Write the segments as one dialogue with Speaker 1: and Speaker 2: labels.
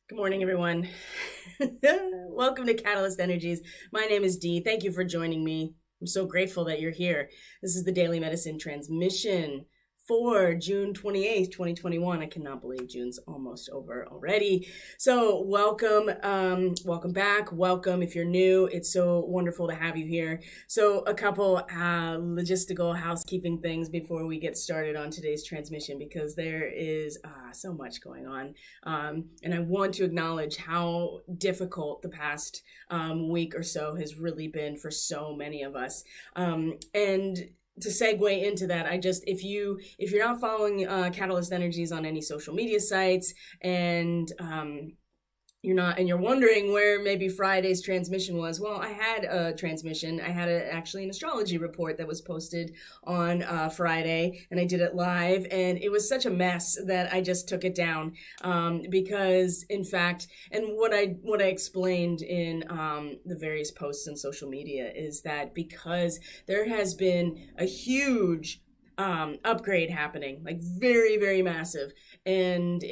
Speaker 1: Good morning, everyone. Welcome to Catalyst Energies. My name is Dee. Thank you for joining me. I'm so grateful that you're here. This is the Daily Medicine Transmission for June 28th, 2021. I cannot believe June's almost over already. So welcome, welcome back. Welcome if you're new. It's so wonderful to have you here. So a couple logistical housekeeping things before we get started on today's transmission, because there is so much going on. And I want to acknowledge how difficult the past week or so has really been for so many of us. And to segue into that, if you're not following Catalyst Energies on any social media sites, and you're wondering where maybe Friday's transmission was. Well, I had a transmission. I had actually an astrology report that was posted on Friday, and I did it live, and it was such a mess that I just took it down because, in fact, and what I explained in the various posts on social media is that because there has been a huge upgrade happening, like very, very massive, and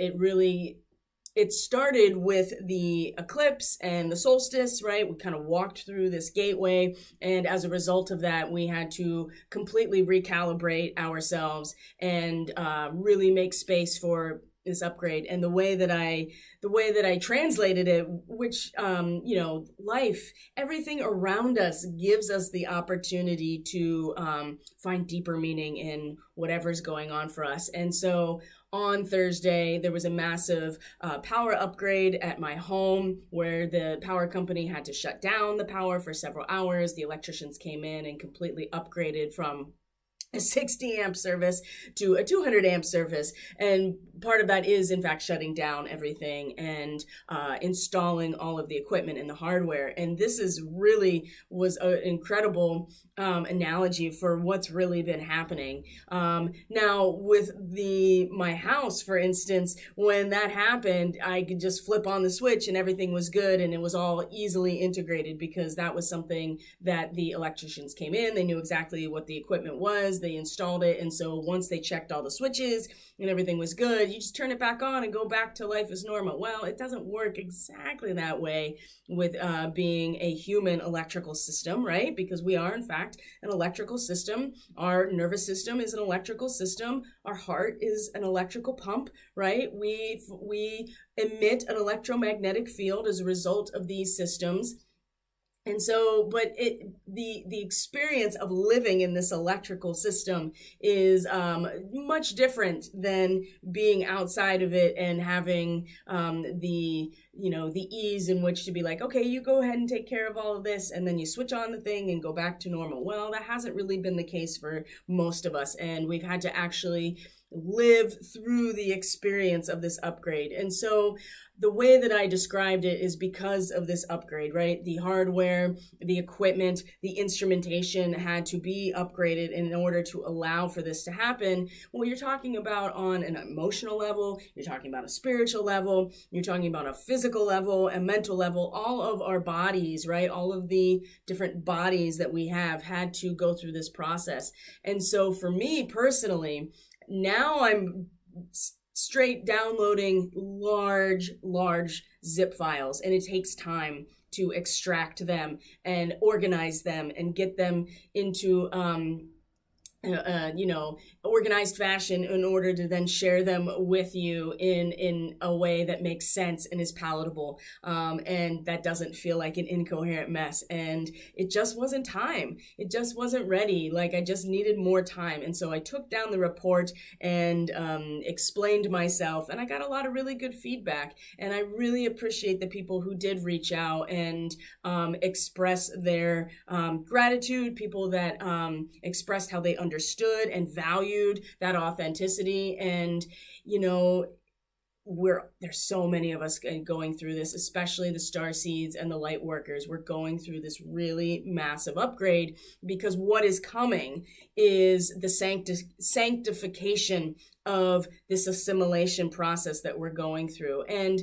Speaker 1: it started with the eclipse and the solstice, right? We kind of walked through this gateway, and as a result of that, we had to completely recalibrate ourselves and really make space for this upgrade. And the way that I translated it, which life, everything around us gives us the opportunity to find deeper meaning in whatever's going on for us. And so on Thursday, there was a massive power upgrade at my home where the power company had to shut down the power for several hours. The electricians came in and completely upgraded from a 60 amp service to a 200 amp service. And part of that is, in fact, shutting down everything and installing all of the equipment and the hardware. And this was an incredible analogy for what's really been happening. Now, with my house, for instance, when that happened, I could just flip on the switch and everything was good, and it was all easily integrated because that was something that the electricians came in. They knew exactly what the equipment was. They installed it. And so once they checked all the switches and everything was good, you just turn it back on and go back to life as normal. Well, it doesn't work exactly that way with being a human electrical system, right? Because we are, in fact, an electrical system. Our nervous system is an electrical system. Our heart is an electrical pump, right? We emit an electromagnetic field as a result of these systems. And so, but the experience of living in this electrical system is much different than being outside of it and having the ease in which to be like, okay, you go ahead and take care of all of this, and then you switch on the thing and go back to normal. Well, that hasn't really been the case for most of us, and we've had to actually live through the experience of this upgrade. And so the way that I described it is because of this upgrade, right? The hardware, the equipment, the instrumentation had to be upgraded in order to allow for this to happen. Well, you're talking about on an emotional level, you're talking about a spiritual level, you're talking about a physical level, a mental level, all of our bodies, right? All of the different bodies that we have had to go through this process. And so for me personally, now I'm straight downloading large zip files, and it takes time to extract them and organize them and get them into organized fashion in order to then share them with you in a way that makes sense and is palatable, and that doesn't feel like an incoherent mess. And it just wasn't time. It just wasn't ready. Like, I just needed more time. And so I took down the report and explained myself, and I got a lot of really good feedback. And I really appreciate the people who did reach out and express their gratitude, people that expressed how they understood and valued that authenticity. And there's so many of us going through this, especially the star seeds and the light workers. We're going through this really massive upgrade because what is coming is the sanctification of this assimilation process that we're going through. And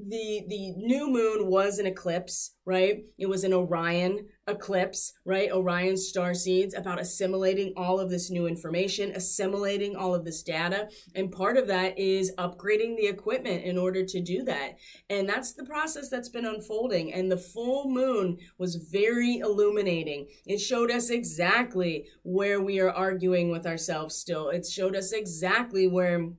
Speaker 1: the new moon was an eclipse, right? It was an Orion eclipse, right? Orion star seeds, about assimilating all of this new information, assimilating all of this data. And part of that is upgrading the equipment in order to do that. And that's the process that's been unfolding. And the full moon was very illuminating. It showed us exactly where we are arguing with ourselves still. It showed us exactly where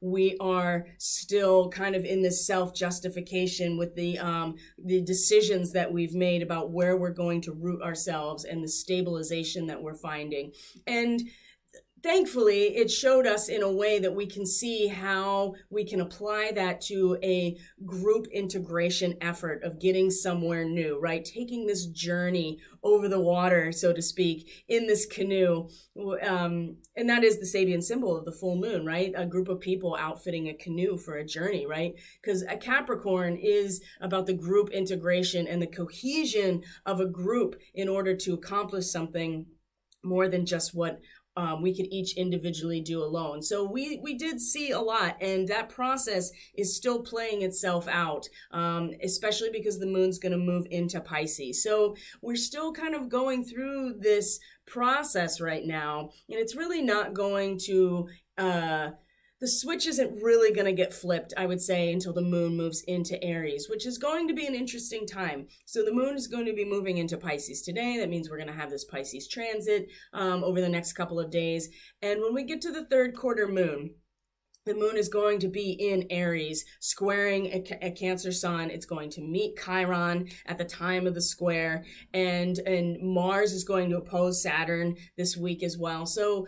Speaker 1: we are still kind of in this self-justification with the decisions that we've made about where we're going to root ourselves and the stabilization that we're finding. And thankfully, it showed us in a way that we can see how we can apply that to a group integration effort of getting somewhere new, right? Taking this journey over the water, so to speak, in this canoe. And that is the Sabian symbol of the full moon, right? A group of people outfitting a canoe for a journey, right? Because a Capricorn is about the group integration and the cohesion of a group in order to accomplish something more than just what we could each individually do alone. So we did see a lot, and that process is still playing itself out, especially because the moon's going to move into Pisces. So we're still kind of going through this process right now, and it's really not going to the switch isn't really going to get flipped, I would say, until the moon moves into Aries, which is going to be an interesting time. So the moon is going to be moving into Pisces today. That means we're going to have this Pisces transit over the next couple of days. And when we get to the third quarter moon, the moon is going to be in Aries, squaring a Cancer sun. It's going to meet Chiron at the time of the square, and Mars is going to oppose Saturn this week as well. So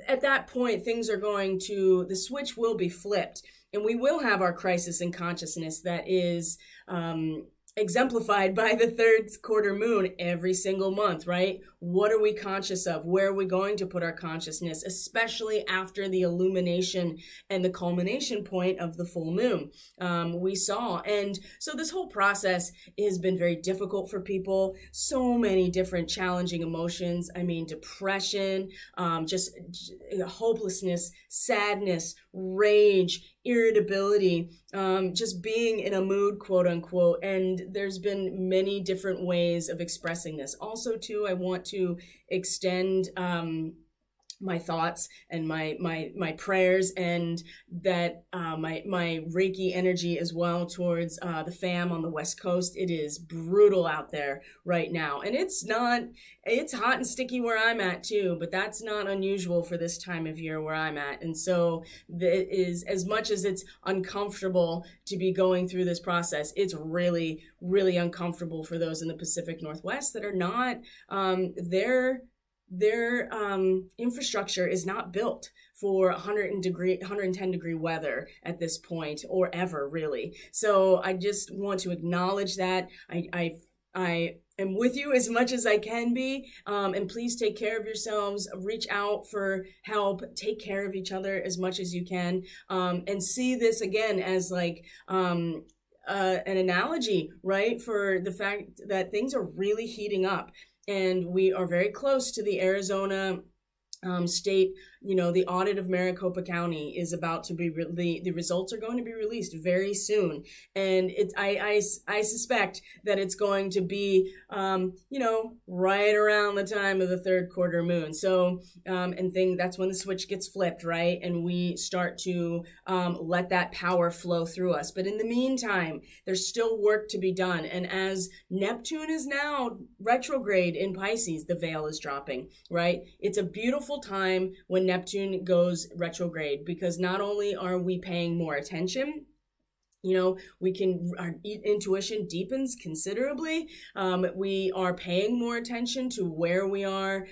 Speaker 1: at that point, the switch will be flipped, and we will have our crisis in consciousness that is exemplified by the third quarter moon every single month, right? What are we conscious of? Where are we going to put our consciousness, especially after the illumination and the culmination point of the full moon we saw? And so this whole process has been very difficult for people. So many different challenging emotions. I mean, depression, just hopelessness, sadness, rage, irritability, just being in a mood, quote unquote. And there's been many different ways of expressing this. Also, too, I want to extend my thoughts and my prayers and that my Reiki energy as well towards the fam on the West Coast. It is brutal out there right now, and it's hot and sticky where I'm at too, but that's not unusual for this time of year where I'm at. And so it is, as much as it's uncomfortable to be going through this process, it's really, really uncomfortable for those in the Pacific Northwest that are not their infrastructure is not built for 110 degree weather at this point, or ever really. So I just want to acknowledge that. I am with you as much as I can be, and please take care of yourselves. Reach out for help. Take care of each other as much as you can, and see this again as like an analogy, right, for the fact that things are really heating up. And we are very close to the Arizona state, the audit of Maricopa County is about to be, the results are going to be released very soon. And I suspect that it's going to be, right around the time of the third quarter moon. So, that's when the switch gets flipped, right? And we start to let that power flow through us. But in the meantime, there's still work to be done. And as Neptune is now retrograde in Pisces, the veil is dropping, right? It's a beautiful time when Neptune goes retrograde, because not only are we paying more attention, our intuition deepens considerably. We are paying more attention to where we are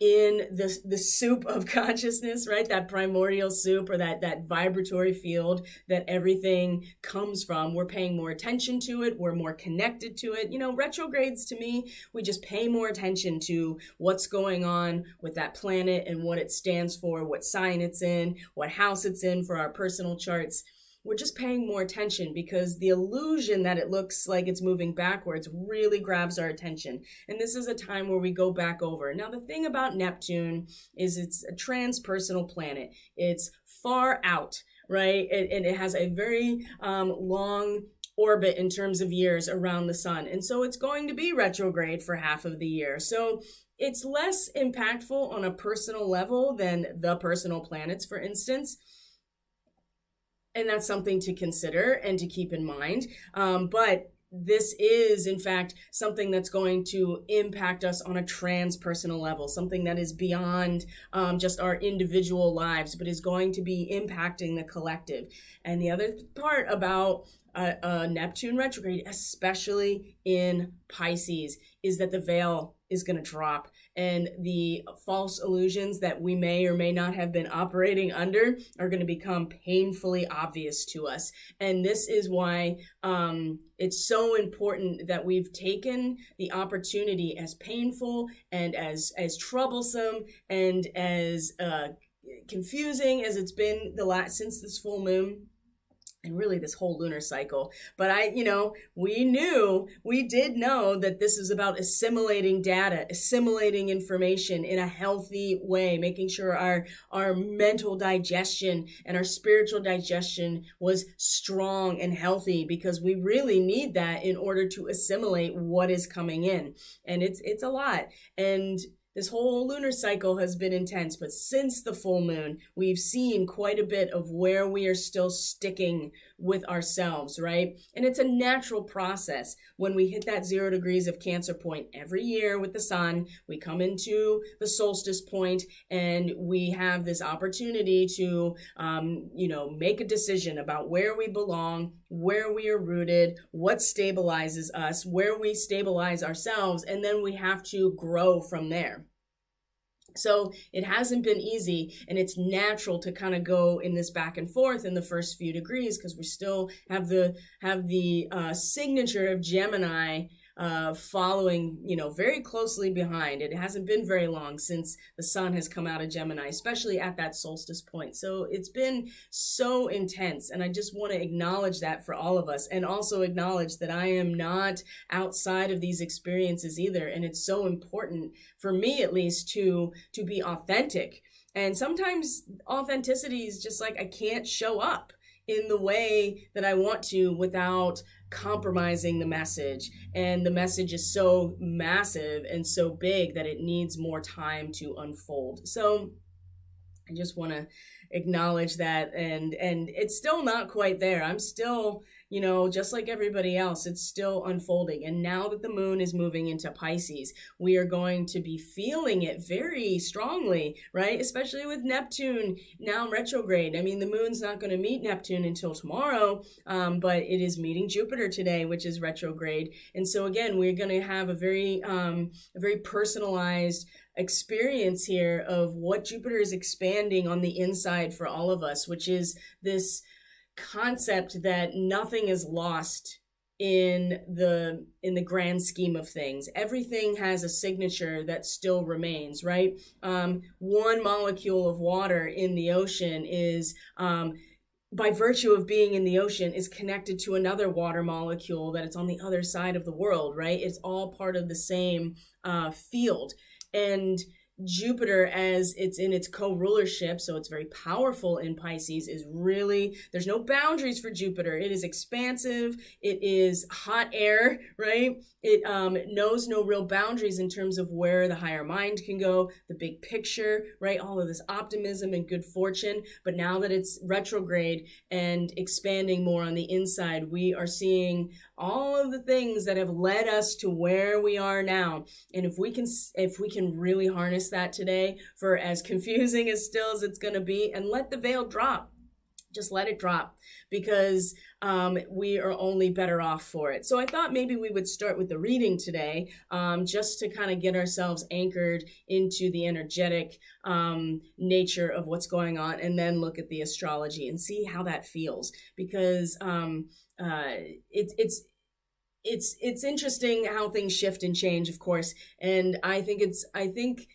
Speaker 1: in the soup of consciousness, right? That primordial soup, or that vibratory field that everything comes from. We're paying more attention to it. We're more connected to it. Retrogrades, to me, we just pay more attention to what's going on with that planet and what it stands for, what sign it's in, what house it's in for our personal charts. we're just paying more attention because the illusion that it looks like it's moving backwards really grabs our attention. And this is a time where we go back over. Now, the thing about Neptune is it's a transpersonal planet. It's far out, right? And it has a very long orbit in terms of years around the sun. And so it's going to be retrograde for half of the year. So it's less impactful on a personal level than the personal planets, for instance. And that's something to consider and to keep in mind. But this is, in fact, something that's going to impact us on a transpersonal level, something that is beyond just our individual lives, but is going to be impacting the collective. And the other part about Neptune retrograde, especially in Pisces, is that the veil is going to drop, and the false illusions that we may or may not have been operating under are going to become painfully obvious to us. And this is why it's so important that we've taken the opportunity, as painful and as troublesome and as confusing as it's been since this full moon, and really this whole lunar cycle. But we did know that this is about assimilating data, assimilating information in a healthy way, making sure our mental digestion and our spiritual digestion was strong and healthy, because we really need that in order to assimilate what is coming in. And it's a lot. And this whole lunar cycle has been intense, but since the full moon, we've seen quite a bit of where we are still sticking with ourselves, right? And it's a natural process. When we hit that 0 degrees of Cancer point every year with the sun, we come into the solstice point, and we have this opportunity to, make a decision about where we belong, where we are rooted, what stabilizes us, where we stabilize ourselves, and then we have to grow from there. So it hasn't been easy, and it's natural to kind of go in this back and forth in the first few degrees, because we still have the signature of Gemini following, very closely behind. It hasn't been very long since the sun has come out of Gemini, especially at that solstice point. So it's been so intense, and I just want to acknowledge that for all of us, and also acknowledge that I am not outside of these experiences either. And it's so important for me, at least, to be authentic. And sometimes authenticity is just like, I can't show up in the way that I want to without compromising the message. And the message is so massive and so big that it needs more time to unfold. So I just want to acknowledge that. And it's still not quite there. I'm still, just like everybody else, it's still unfolding. And now that the moon is moving into Pisces, we are going to be feeling it very strongly, right? Especially with Neptune now retrograde. I mean, the moon's not going to meet Neptune until tomorrow, but it is meeting Jupiter today, which is retrograde. And so again, we're going to have a very personalized experience here of what Jupiter is expanding on the inside for all of us, which is this concept that nothing is lost in the grand scheme of things. Everything has a signature that still remains, right? One molecule of water in the ocean is by virtue of being in the ocean, is connected to another water molecule that it's on the other side of the world, right? It's all part of the same field. And Jupiter, as it's in its co-rulership, so it's very powerful in Pisces, is really, there's no boundaries for Jupiter. It is expansive. It is hot air, right? It knows no real boundaries in terms of where the higher mind can go, the big picture, right? All of this optimism and good fortune. But now that it's retrograde and expanding more on the inside, we are seeing all of the things that have led us to where we are now. And if we can really harness that today, for as confusing as still as it's going to be, and let the veil drop, just let it drop, because we are only better off for it. So I thought maybe we would start with the reading today, just to kind of get ourselves anchored into the energetic nature of what's going on, and then look at the astrology and see how that feels, because it's interesting how things shift and change, of course. And I think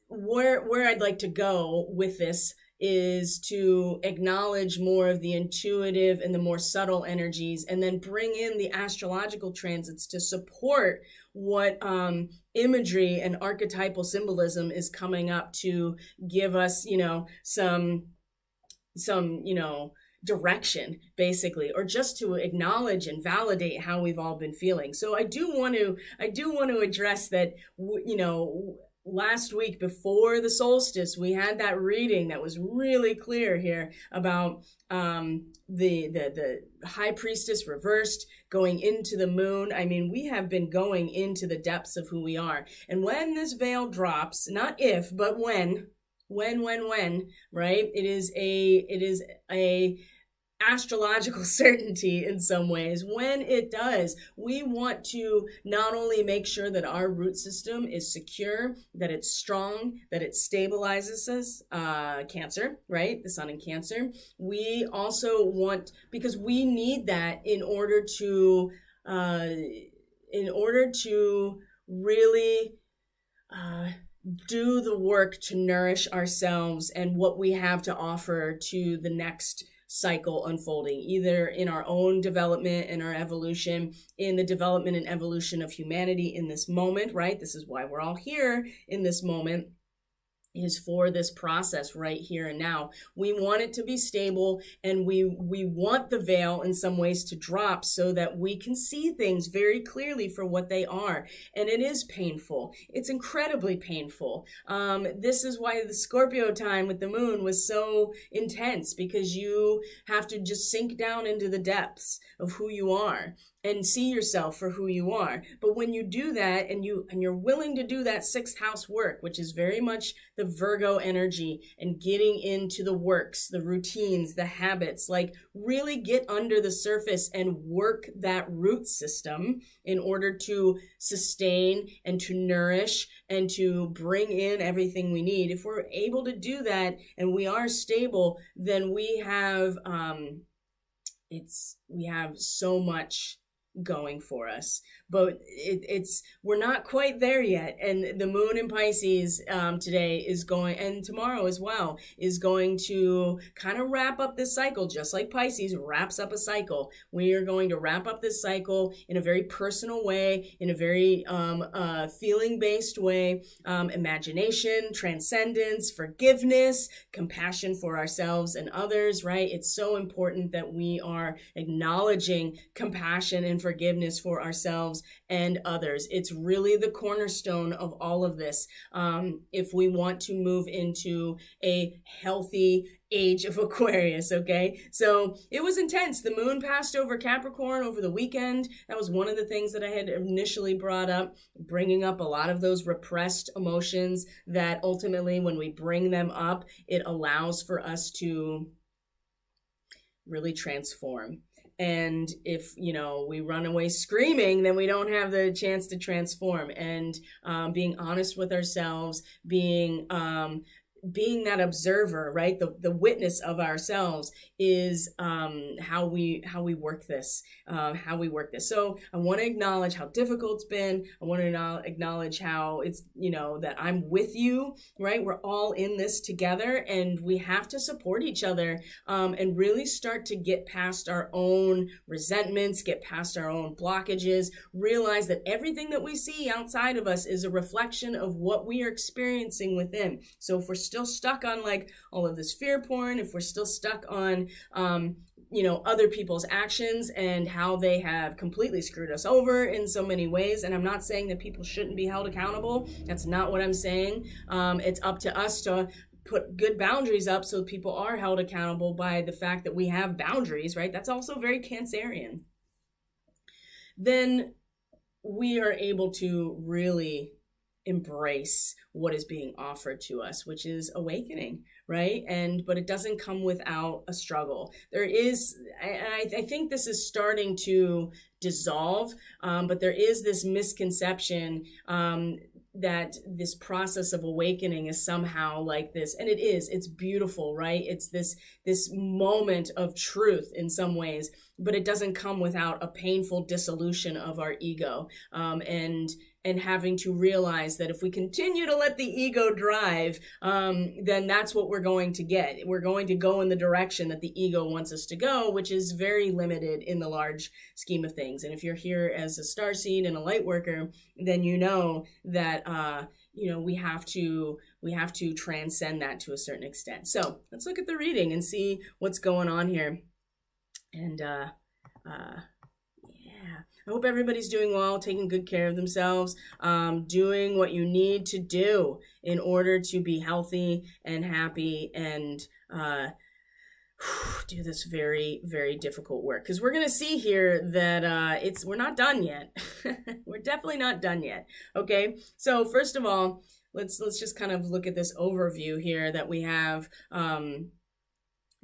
Speaker 1: where I'd like to go with this is to acknowledge more of the intuitive and the more subtle energies, and then bring in the astrological transits to support what imagery and archetypal symbolism is coming up to give us, some direction, basically, or just to acknowledge and validate how we've all been feeling. So I do want to address that, last week before the solstice, we had that reading that was really clear here about the high priestess reversed going into the moon. I mean, we have been going into the depths of who we are. And when this veil drops, not if, but when, right? It is a astrological certainty in some ways. When it does, we want to not only make sure that our root system is secure, that it's strong, that it stabilizes us, Cancer, right? The sun in Cancer. We also want, because we need that in order to really do the work to nourish ourselves and what we have to offer to the next cycle unfolding, either in our own development and our evolution, in the development and evolution of humanity in this moment, right? This is why we're all here in this moment, is for this process right here and now. We want it to be stable, and we want the veil in some ways to drop so that we can see things very clearly for what they are. And it is painful. It's incredibly painful. This is why the Scorpio time with the moon was so intense, because you have to just sink down into the depths of who you are and see yourself for who you are. But when you do that, and you're willing to do that sixth house work, which is very much the Virgo energy, and getting into the works, the routines, the habits, like really get under the surface and work that root system in order to sustain and to nourish and to bring in everything we need. If we're able to do that and we are stable, then we have so much going for us. But we're not quite there yet. And the moon in Pisces today is going, and tomorrow as well, is going to kind of wrap up this cycle, just like Pisces wraps up a cycle. We are going to wrap up this cycle in a very personal way, in a very feeling-based way, imagination, transcendence, forgiveness, compassion for ourselves and others, right? It's so important that we are acknowledging compassion and forgiveness for ourselves and others. It's really the cornerstone of all of this. If we want to move into a healthy age of Aquarius, okay? So it was intense. The moon passed over Capricorn over the weekend. That was one of the things that I had initially brought up, bringing up a lot of those repressed emotions that ultimately, when we bring them up, it allows for us to really transform. And if, we run away screaming, then we don't have the chance to transform. And being honest with ourselves, being that observer, right? The witness of ourselves is how we work this, So I want to acknowledge how difficult it's been. I want to acknowledge how it's, that I'm with you, right? We're all in this together, and we have to support each other and really start to get past our own resentments, get past our own blockages, realize that everything that we see outside of us is a reflection of what we are experiencing within. So if we're still stuck on like all of this fear porn, if we're still stuck on other people's actions and how they have completely screwed us over in so many ways, and I'm not saying that people shouldn't be held accountable. That's not what I'm saying. It's up to us to put good boundaries up so people are held accountable by the fact that we have boundaries, right? That's also very Cancerian. Then we are able to really embrace what is being offered to us, which is awakening, right? But it doesn't come without a struggle. There is, and I think this is starting to dissolve, but there is this misconception that this process of awakening is somehow like this, and it's beautiful, right? It's this moment of truth in some ways, but it doesn't come without a painful dissolution of our ego, and having to realize that if we continue to let the ego drive, then that's what we're going to get. We're going to go in the direction that the ego wants us to go, which is very limited in the large scheme of things. And if you're here as a starseed and a light worker, then you know that we have to transcend that to a certain extent. So let's look at the reading and see what's going on here. And I hope everybody's doing well, taking good care of themselves, doing what you need to do in order to be healthy and happy and do this very, very difficult work. Because we're going to see here that we're not done yet. We're definitely not done yet. Okay, so first of all, let's just kind of look at this overview here that we have.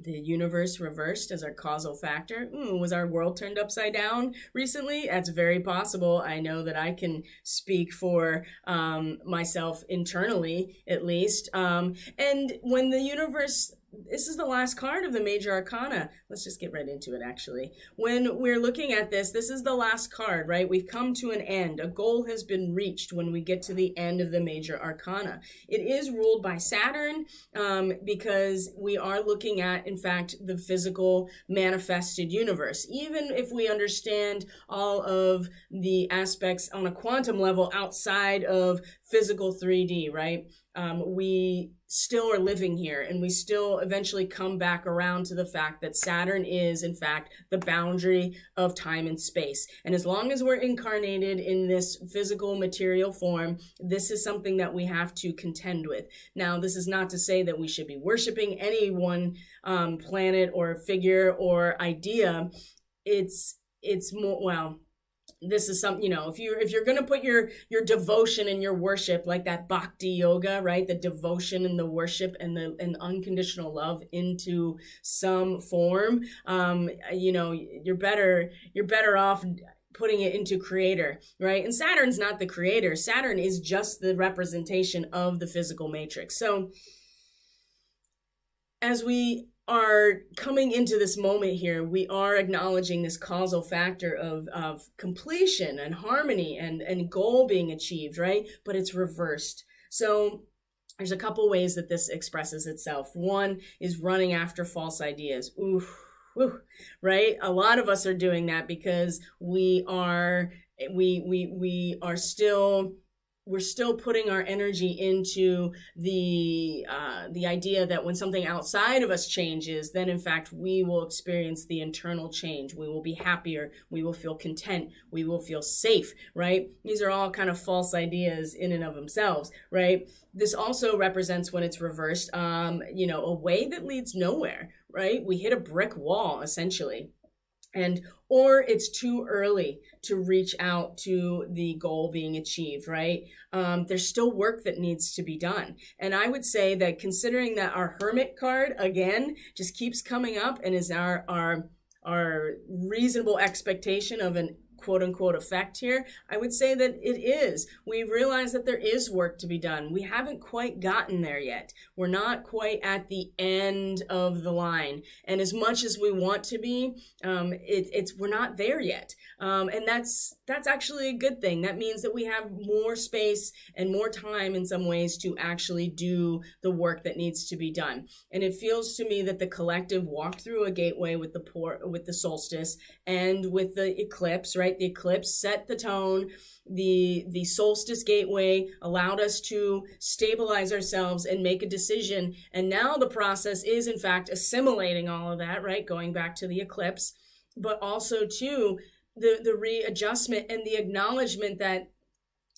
Speaker 1: The universe reversed as our causal factor. Was our world turned upside down recently? That's very possible. I know that I can speak for myself internally, at least. And when the universe, this is the last card of the major arcana. Let's just get right into it, actually. When we're looking at this is the last card, right? We've come to an end. A goal has been reached when we get to the end of the major arcana. It is ruled by Saturn because we are looking at, in fact, the physical manifested universe. Even if we understand all of the aspects on a quantum level outside of physical 3D, right? We still are living here, and we still eventually come back around to the fact that Saturn is, in fact, the boundary of time and space. And as long as we're incarnated in this physical material form, this is something that we have to contend with. Now, this is not to say that we should be worshiping any one planet or figure or idea. It's more, well, this is something, if you're going to put your devotion and your worship, like that bhakti yoga, right? The devotion and the worship and the unconditional love into some form, you're better off putting it into creator, right? And Saturn's not the creator. Saturn is just the representation of the physical matrix. So as we are coming into this moment here, we are acknowledging this causal factor of completion and harmony and goal being achieved, right? But it's reversed. So there's a couple ways that this expresses itself. One is running after false ideas. Right? A lot of us are doing that because we're still putting our energy into the idea that when something outside of us changes, then in fact we will experience the internal change. We will be happier. We will feel content. We will feel safe, right? These are all kind of false ideas in and of themselves, right? This also represents, when it's reversed, a way that leads nowhere, right? We hit a brick wall, essentially. Or it's too early to reach out to the goal being achieved, right? There's still work that needs to be done. And I would say that, considering that our Hermit card, again, just keeps coming up and is our reasonable expectation of an quote unquote effect here, I would say that it is. We realize that there is work to be done. We haven't quite gotten there yet. We're not quite at the end of the line. And as much as we want to be, we're not there yet. And that's actually a good thing. That means that we have more space and more time in some ways to actually do the work that needs to be done. And it feels to me that the collective walked through a gateway with the solstice and with the eclipse, right? The eclipse set the tone. The solstice gateway allowed us to stabilize ourselves and make a decision. And now the process is, in fact, assimilating all of that, right? Going back to the eclipse, but also to the readjustment and the acknowledgement that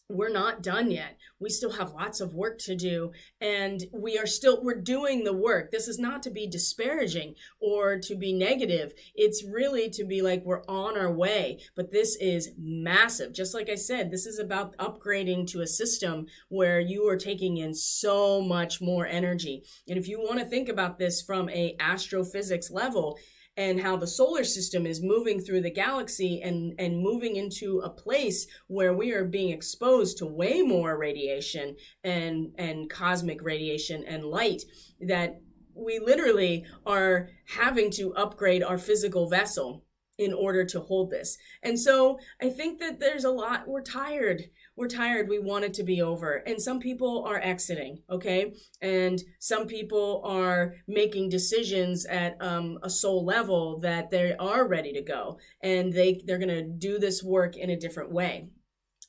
Speaker 1: we're not done yet. We still have lots of work to do, and we're doing the work. This is not to be disparaging or to be negative. It's really to be like, we're on our way, but this is massive. Just like I said, this is about upgrading to a system where you are taking in so much more energy. And if you want to think about this from a astrophysics level, and how the solar system is moving through the galaxy and moving into a place where we are being exposed to way more radiation and cosmic radiation and light, that we literally are having to upgrade our physical vessel in order to hold this. And so I think that there's a lot, we're tired. we're tired, we want it to be over. And some people are exiting, okay? And some people are making decisions at a soul level that they are ready to go. And they're going to do this work in a different way.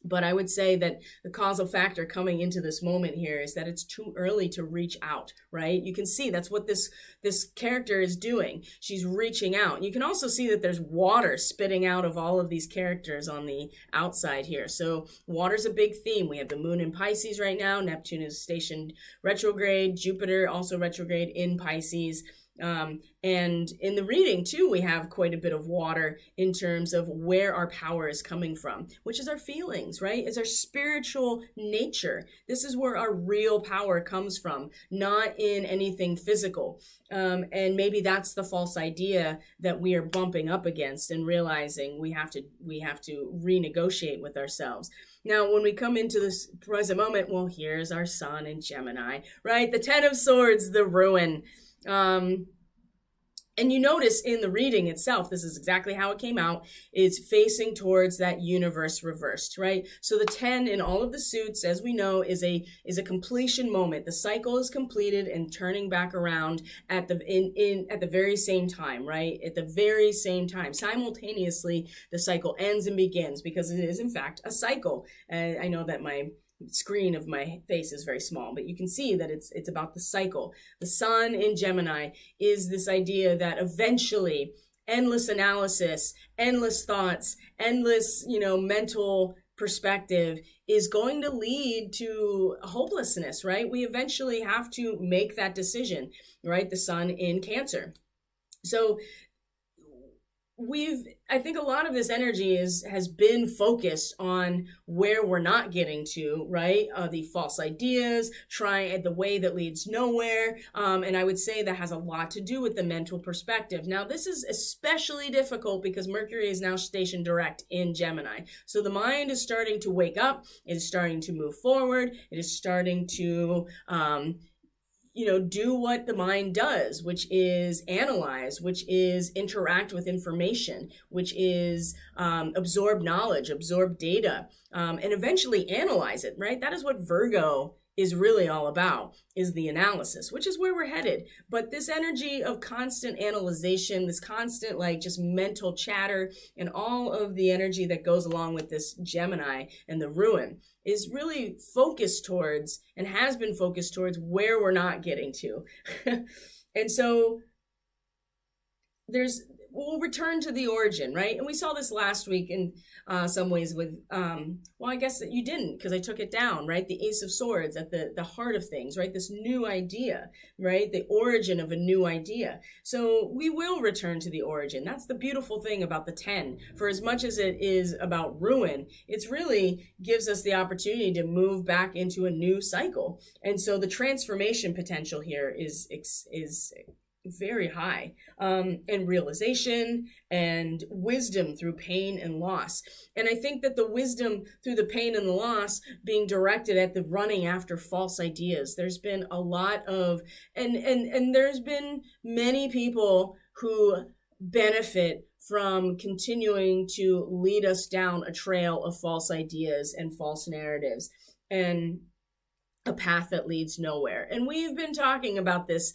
Speaker 1: But I would say that the causal factor coming into this moment here is that it's too early to reach out, right? You can see that's what this character is doing. She's reaching out. You can also see that there's water spitting out of all of these characters on the outside here. So water's a big theme. We have the moon in Pisces right now. Neptune is stationed retrograde. Jupiter also retrograde in Pisces. And in the reading too, we have quite a bit of water in terms of where our power is coming from, which is our feelings, right? It's our spiritual nature. This is where our real power comes from, not in anything physical. And maybe that's the false idea that we are bumping up against and realizing we have to renegotiate with ourselves. Now, when we come into this present moment, well, here's our sun in Gemini, right? The 10 of Swords, the ruin. And you notice in the reading itself, this is exactly how it came out. It's facing towards that universe reversed, right? So the 10 in all of the suits, as we know, is a completion moment. The cycle is completed and turning back around at the very same time, right? At the very same time. Simultaneously, the cycle ends and begins because it is in fact a cycle. I know that my screen of my face is very small, but you can see that it's about the cycle. The sun in Gemini is this idea that eventually endless analysis, endless thoughts, endless, mental perspective is going to lead to hopelessness, right? We eventually have to make that decision, right? The sun in Cancer. So I think a lot of this energy has been focused on where we're not getting to, right? The false ideas, trying the way that leads nowhere. And I would say that has a lot to do with the mental perspective. Now, this is especially difficult because Mercury is now stationed direct in Gemini. So the mind is starting to wake up. It is starting to move forward. It is starting to, do what the mind does, which is analyze, which is interact with information, which is absorb knowledge, absorb data, and eventually analyze it, right? That is what Virgo is really all about, is the analysis, which is where we're headed. But this energy of constant analyzation, this constant just mental chatter, and all of the energy that goes along with this Gemini and the ruin is really focused towards, and has been focused towards, where we're not getting to. And so we'll return to the origin, right? And we saw this last week in some ways with, I guess that you didn't, because I took it down, right? The Ace of Swords at the heart of things, right? This new idea, right? The origin of a new idea. So we will return to the origin. That's the beautiful thing about the 10. For as much as it is about ruin, it's really gives us the opportunity to move back into a new cycle. And so the transformation potential here is very high, and realization and wisdom through pain and loss. And I think that the wisdom through the pain and the loss being directed at the running after false ideas. There's been a lot of, and there's been many people who benefit from continuing to lead us down a trail of false ideas and false narratives, and a path that leads nowhere. And we've been talking about this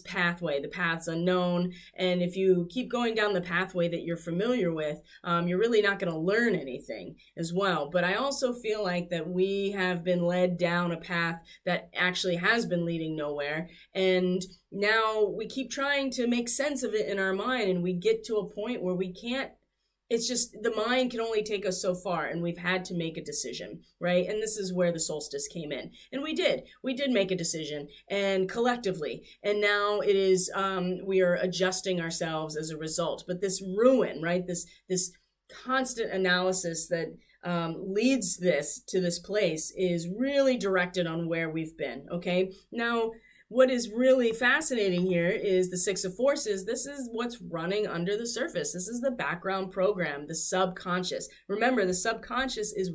Speaker 1: pathway, the path's unknown. And if you keep going down the pathway that you're familiar with, you're really not going to learn anything as well. But I also feel like that we have been led down a path that actually has been leading nowhere. And now we keep trying to make sense of it in our mind, and we get to a point where we can't. It's just the mind can only take us so far, and we've had to make a decision, right? And this is where the solstice came in. And we did make a decision, and collectively. And now it is, we are adjusting ourselves as a result. But this ruin, right? This constant analysis that leads this to this place is really directed on where we've been, okay? Now, what is really fascinating here is the Six of Forces. This is what's running under the surface. This is the background program, the subconscious. Remember, the subconscious is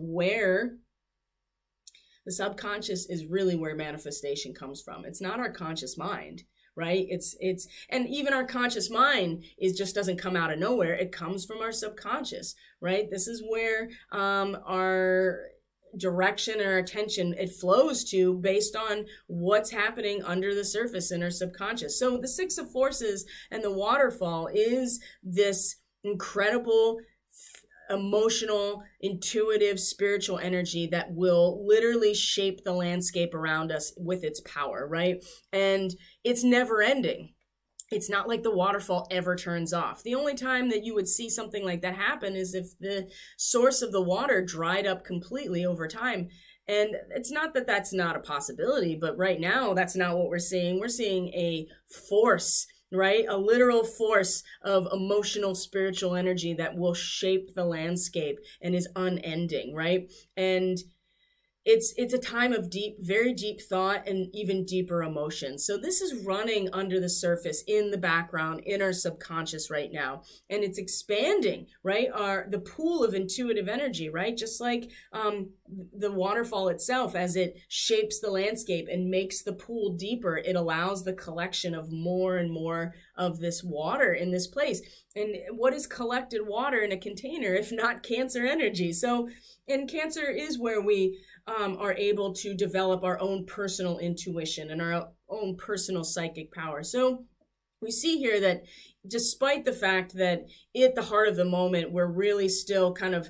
Speaker 1: really where manifestation comes from. It's not our conscious mind, right? And even our conscious mind just doesn't come out of nowhere. It comes from our subconscious, right? This is where direction and our attention it flows to based on what's happening under the surface in our subconscious. So the Six of Forces and the waterfall is this incredible emotional, intuitive, spiritual energy that will literally shape the landscape around us with its power, right? And it's never ending. It's not like the waterfall ever turns off. The only time that you would see something like that happen is if the source of the water dried up completely over time. And it's not that that's not a possibility, but right now that's not what we're seeing. We're seeing a force, right? A literal force of emotional, spiritual energy that will shape the landscape and is unending, right? And it's a time of deep, very deep thought and even deeper emotion. So this is running under the surface in the background in our subconscious right now, and it's expanding, right? The pool of intuitive energy, right? Just like the waterfall itself, as it shapes the landscape and makes the pool deeper, it allows the collection of more and more of this water in this place. And what is collected water in a container if not Cancer energy? So, and Cancer is where we are able to develop our own personal intuition and our own personal psychic power. So we see here that despite the fact that at the heart of the moment, we're really still kind of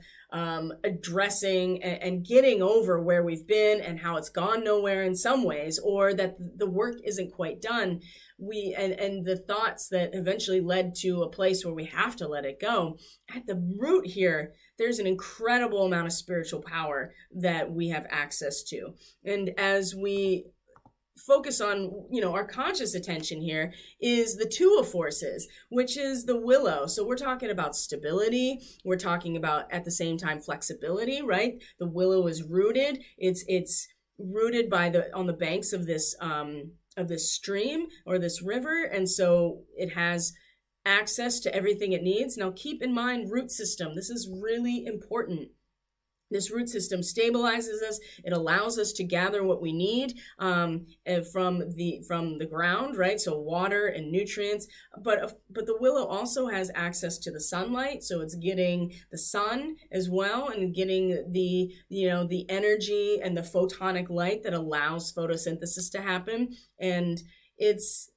Speaker 1: addressing and getting over where we've been and how it's gone nowhere in some ways, or that the work isn't quite done. And the thoughts that eventually led to a place where we have to let it go. At the root here, there's an incredible amount of spiritual power that we have access to. And as we focus on, our conscious attention here is the Two of Forces, which is the willow. So we're talking about stability. We're talking about, at the same time, flexibility, right? The willow is rooted. It's rooted on the banks of this stream or this river. And so it has access to everything it needs. Now keep in mind, root system. This is really important. This root system stabilizes us. It allows us to gather what we need from the ground, right? So water and nutrients. But the willow also has access to the sunlight, so it's getting the sun as well, and getting the energy and the photonic light that allows photosynthesis to happen. And it's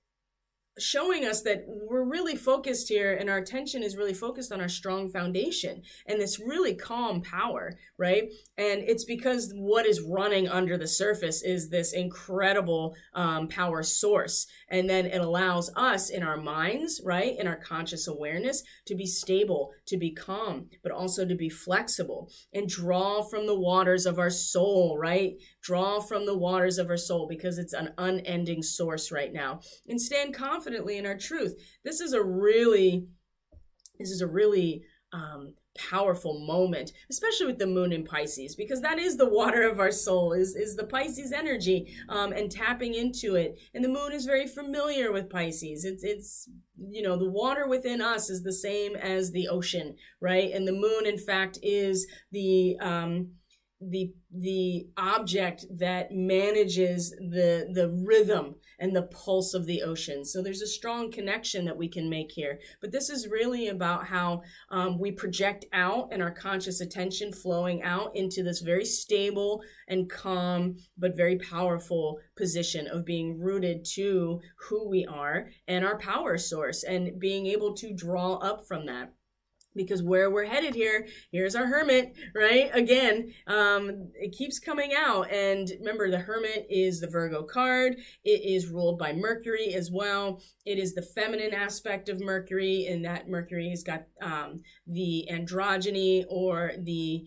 Speaker 1: showing us that we're really focused here, and our attention is really focused on our strong foundation and this really calm power, right? And it's because what is running under the surface is this incredible power source. And then it allows us in our minds, right, in our conscious awareness, to be stable, to be calm, but also to be flexible and draw from the waters of our soul, right? Draw from the waters of our soul, because it's an unending source right now, and stand confidently in our truth. This is a really powerful moment, especially with the moon in Pisces, because that is the water of our soul, is the Pisces energy, and tapping into it. And the moon is very familiar with Pisces. It's the water within us is the same as the ocean, right? And the moon, in fact, is the object that manages the rhythm and the pulse of the ocean. So there's a strong connection that we can make here. But this is really about how we project out, and our conscious attention flowing out into this very stable and calm, but very powerful position of being rooted to who we are and our power source, and being able to draw up from that. Because where we're headed here's our Hermit, right? Again, it keeps coming out. And remember, the Hermit is the Virgo card. It is ruled by Mercury as well. It is the feminine aspect of Mercury, and that Mercury has got the androgyny, or the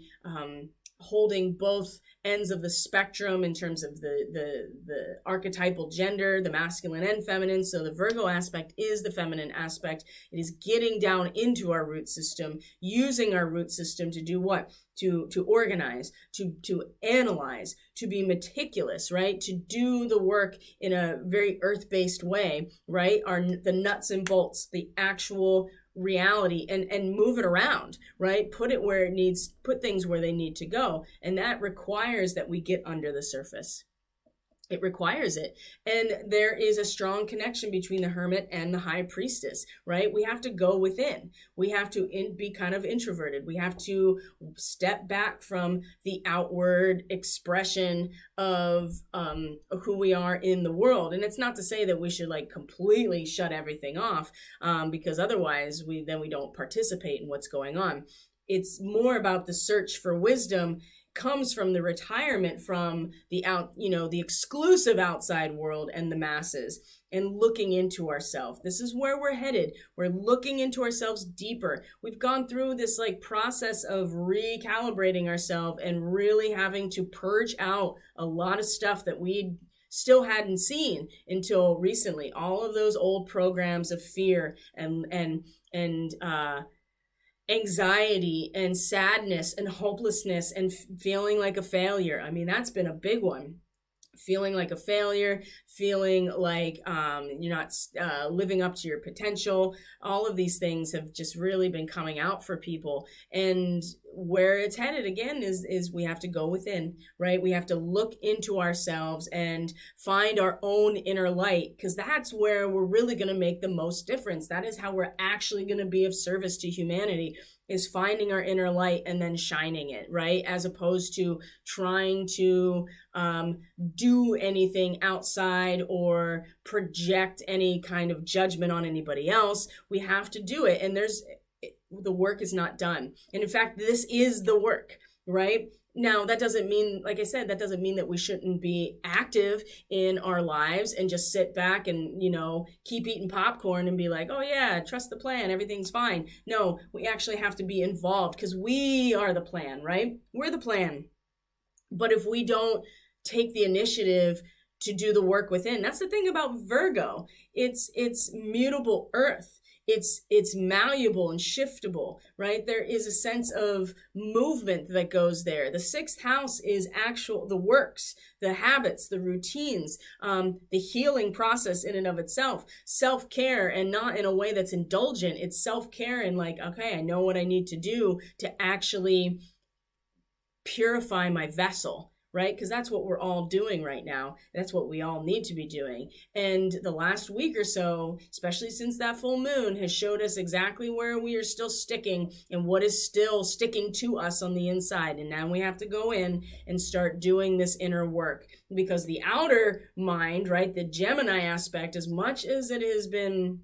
Speaker 1: holding both ends of the spectrum in terms of the archetypal gender, the masculine and feminine. So the Virgo aspect is the feminine aspect. It is getting down into our root system, using our root system to do what? To organize, to analyze, to be meticulous, right? To do the work in a very earth-based way, right? The nuts and bolts, the actual reality, and move it around, right? Put things where they need to go. And that requires that we get under the surface. It requires it. And there is a strong connection between the hermit and the high priestess, right? We have to go within. We have to be kind of introverted. We have to step back from the outward expression of who we are in the world. And it's not to say that we should like completely shut everything off, because otherwise we don't participate in what's going on. It's more about the search for wisdom comes from the retirement from the exclusive outside world and the masses, and looking into ourselves. This is where we're headed. We're looking into ourselves deeper. We've gone through this like process of recalibrating ourselves and really having to purge out a lot of stuff that we still hadn't seen until recently. All of those old programs of fear and anxiety and sadness and hopelessness and feeling like a failure. I mean, that's been a big one. Feeling like a failure, feeling like you're not living up to your potential. All of these things have just really been coming out for people. And where it's headed again is we have to go within, right? We have to look into ourselves and find our own inner light, because that's where we're really going to make the most difference. That is how we're actually going to be of service to humanity, is finding our inner light and then shining it, right? As opposed to trying to do anything outside or project any kind of judgment on anybody else. We have to do it. And the work is not done. And in fact, this is the work, right? Now, that doesn't mean, like I said, that doesn't mean that we shouldn't be active in our lives and just sit back and, keep eating popcorn and be like, oh yeah, trust the plan, everything's fine. No, we actually have to be involved, because we are the plan, right? We're the plan. But if we don't take the initiative to do the work within, that's the thing about Virgo. It's mutable earth. It's malleable and shiftable, right? There is a sense of movement that goes there. The sixth house is the works, the habits, the routines, the healing process in and of itself, self-care, and not in a way that's indulgent. It's self-care and like, okay, I know what I need to do to actually purify my vessel, right? Because that's what we're all doing right now. That's what we all need to be doing. And the last week or so, especially since that full moon, has showed us exactly where we are still sticking and what is still sticking to us on the inside. And now we have to go in and start doing this inner work, because the outer mind, right, the Gemini aspect, as much as it has been,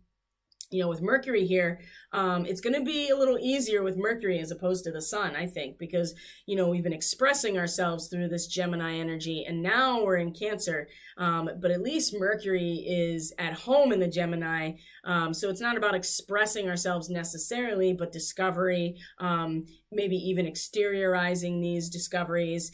Speaker 1: with Mercury here, it's going to be a little easier with Mercury as opposed to the sun, I think, because, we've been expressing ourselves through this Gemini energy, and now we're in Cancer. But at least Mercury is at home in the Gemini. So it's not about expressing ourselves necessarily, but discovery, maybe even exteriorizing these discoveries,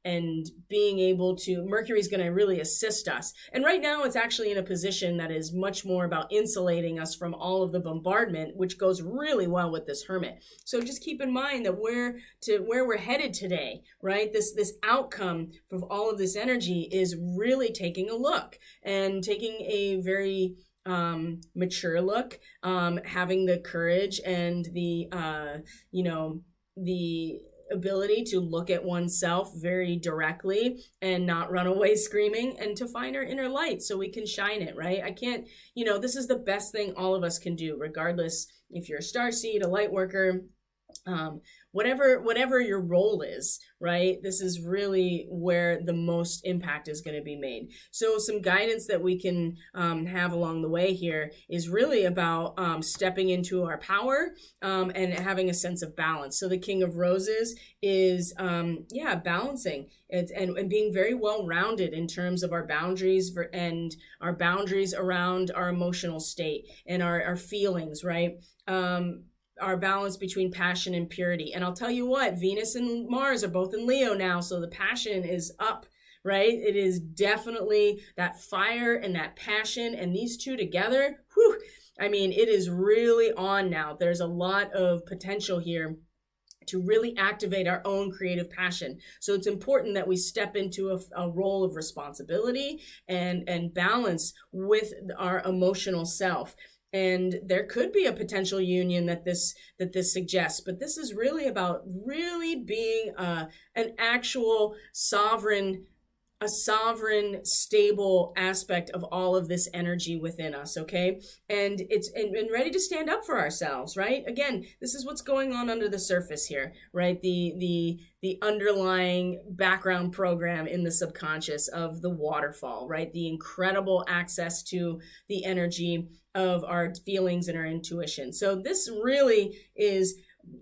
Speaker 1: and being able to, Mercury's going to really assist us. And right now it's actually in a position that is much more about insulating us from all of the bombardment, which goes really well with this Hermit. So just keep in mind that where we're headed today, right? This outcome of all of this energy is really taking a look and taking a very mature look, having the courage and the ability to look at oneself very directly and not run away screaming, and to find our inner light so we can shine it, right? This is the best thing all of us can do, regardless if you're a starseed, a light worker, whatever your role is, right? This is really where the most impact is going to be made. So some guidance that we can have along the way here is really about stepping into our power and having a sense of balance. So the King of Roses is balancing it and being very well-rounded in terms of our boundaries and our boundaries around our emotional state and our feelings, right? Our balance between passion and purity. And I'll tell you what, Venus and Mars are both in Leo now, so the passion is up, right? It is definitely that fire and that passion, and these two together, it is really on now. There's a lot of potential here to really activate our own creative passion. So it's important that we step into a role of responsibility and balance with our emotional self. And there could be a potential union that this suggests, but this is really about really being an actual sovereign a sovereign, stable aspect of all of this energy within us, okay? And it's and ready to stand up for ourselves, right? Again, this is what's going on under the surface here, right? The underlying background program in the subconscious of the waterfall, right? The incredible access to the energy of our feelings and our intuition. So this really is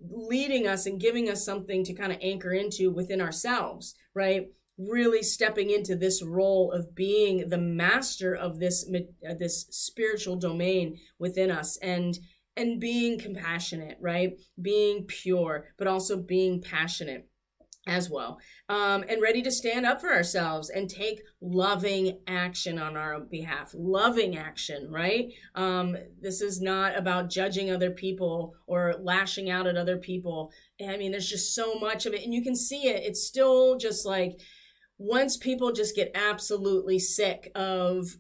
Speaker 1: leading us and giving us something to kind of anchor into within ourselves, right? Really stepping into this role of being the master of this spiritual domain within us, and being compassionate, right? Being pure, but also being passionate as well, and ready to stand up for ourselves and take loving action on our behalf. Loving action, right? This is not about judging other people or lashing out at other people. I mean, there's just so much of it, and you can see it. It's still just like, once people just get absolutely sick of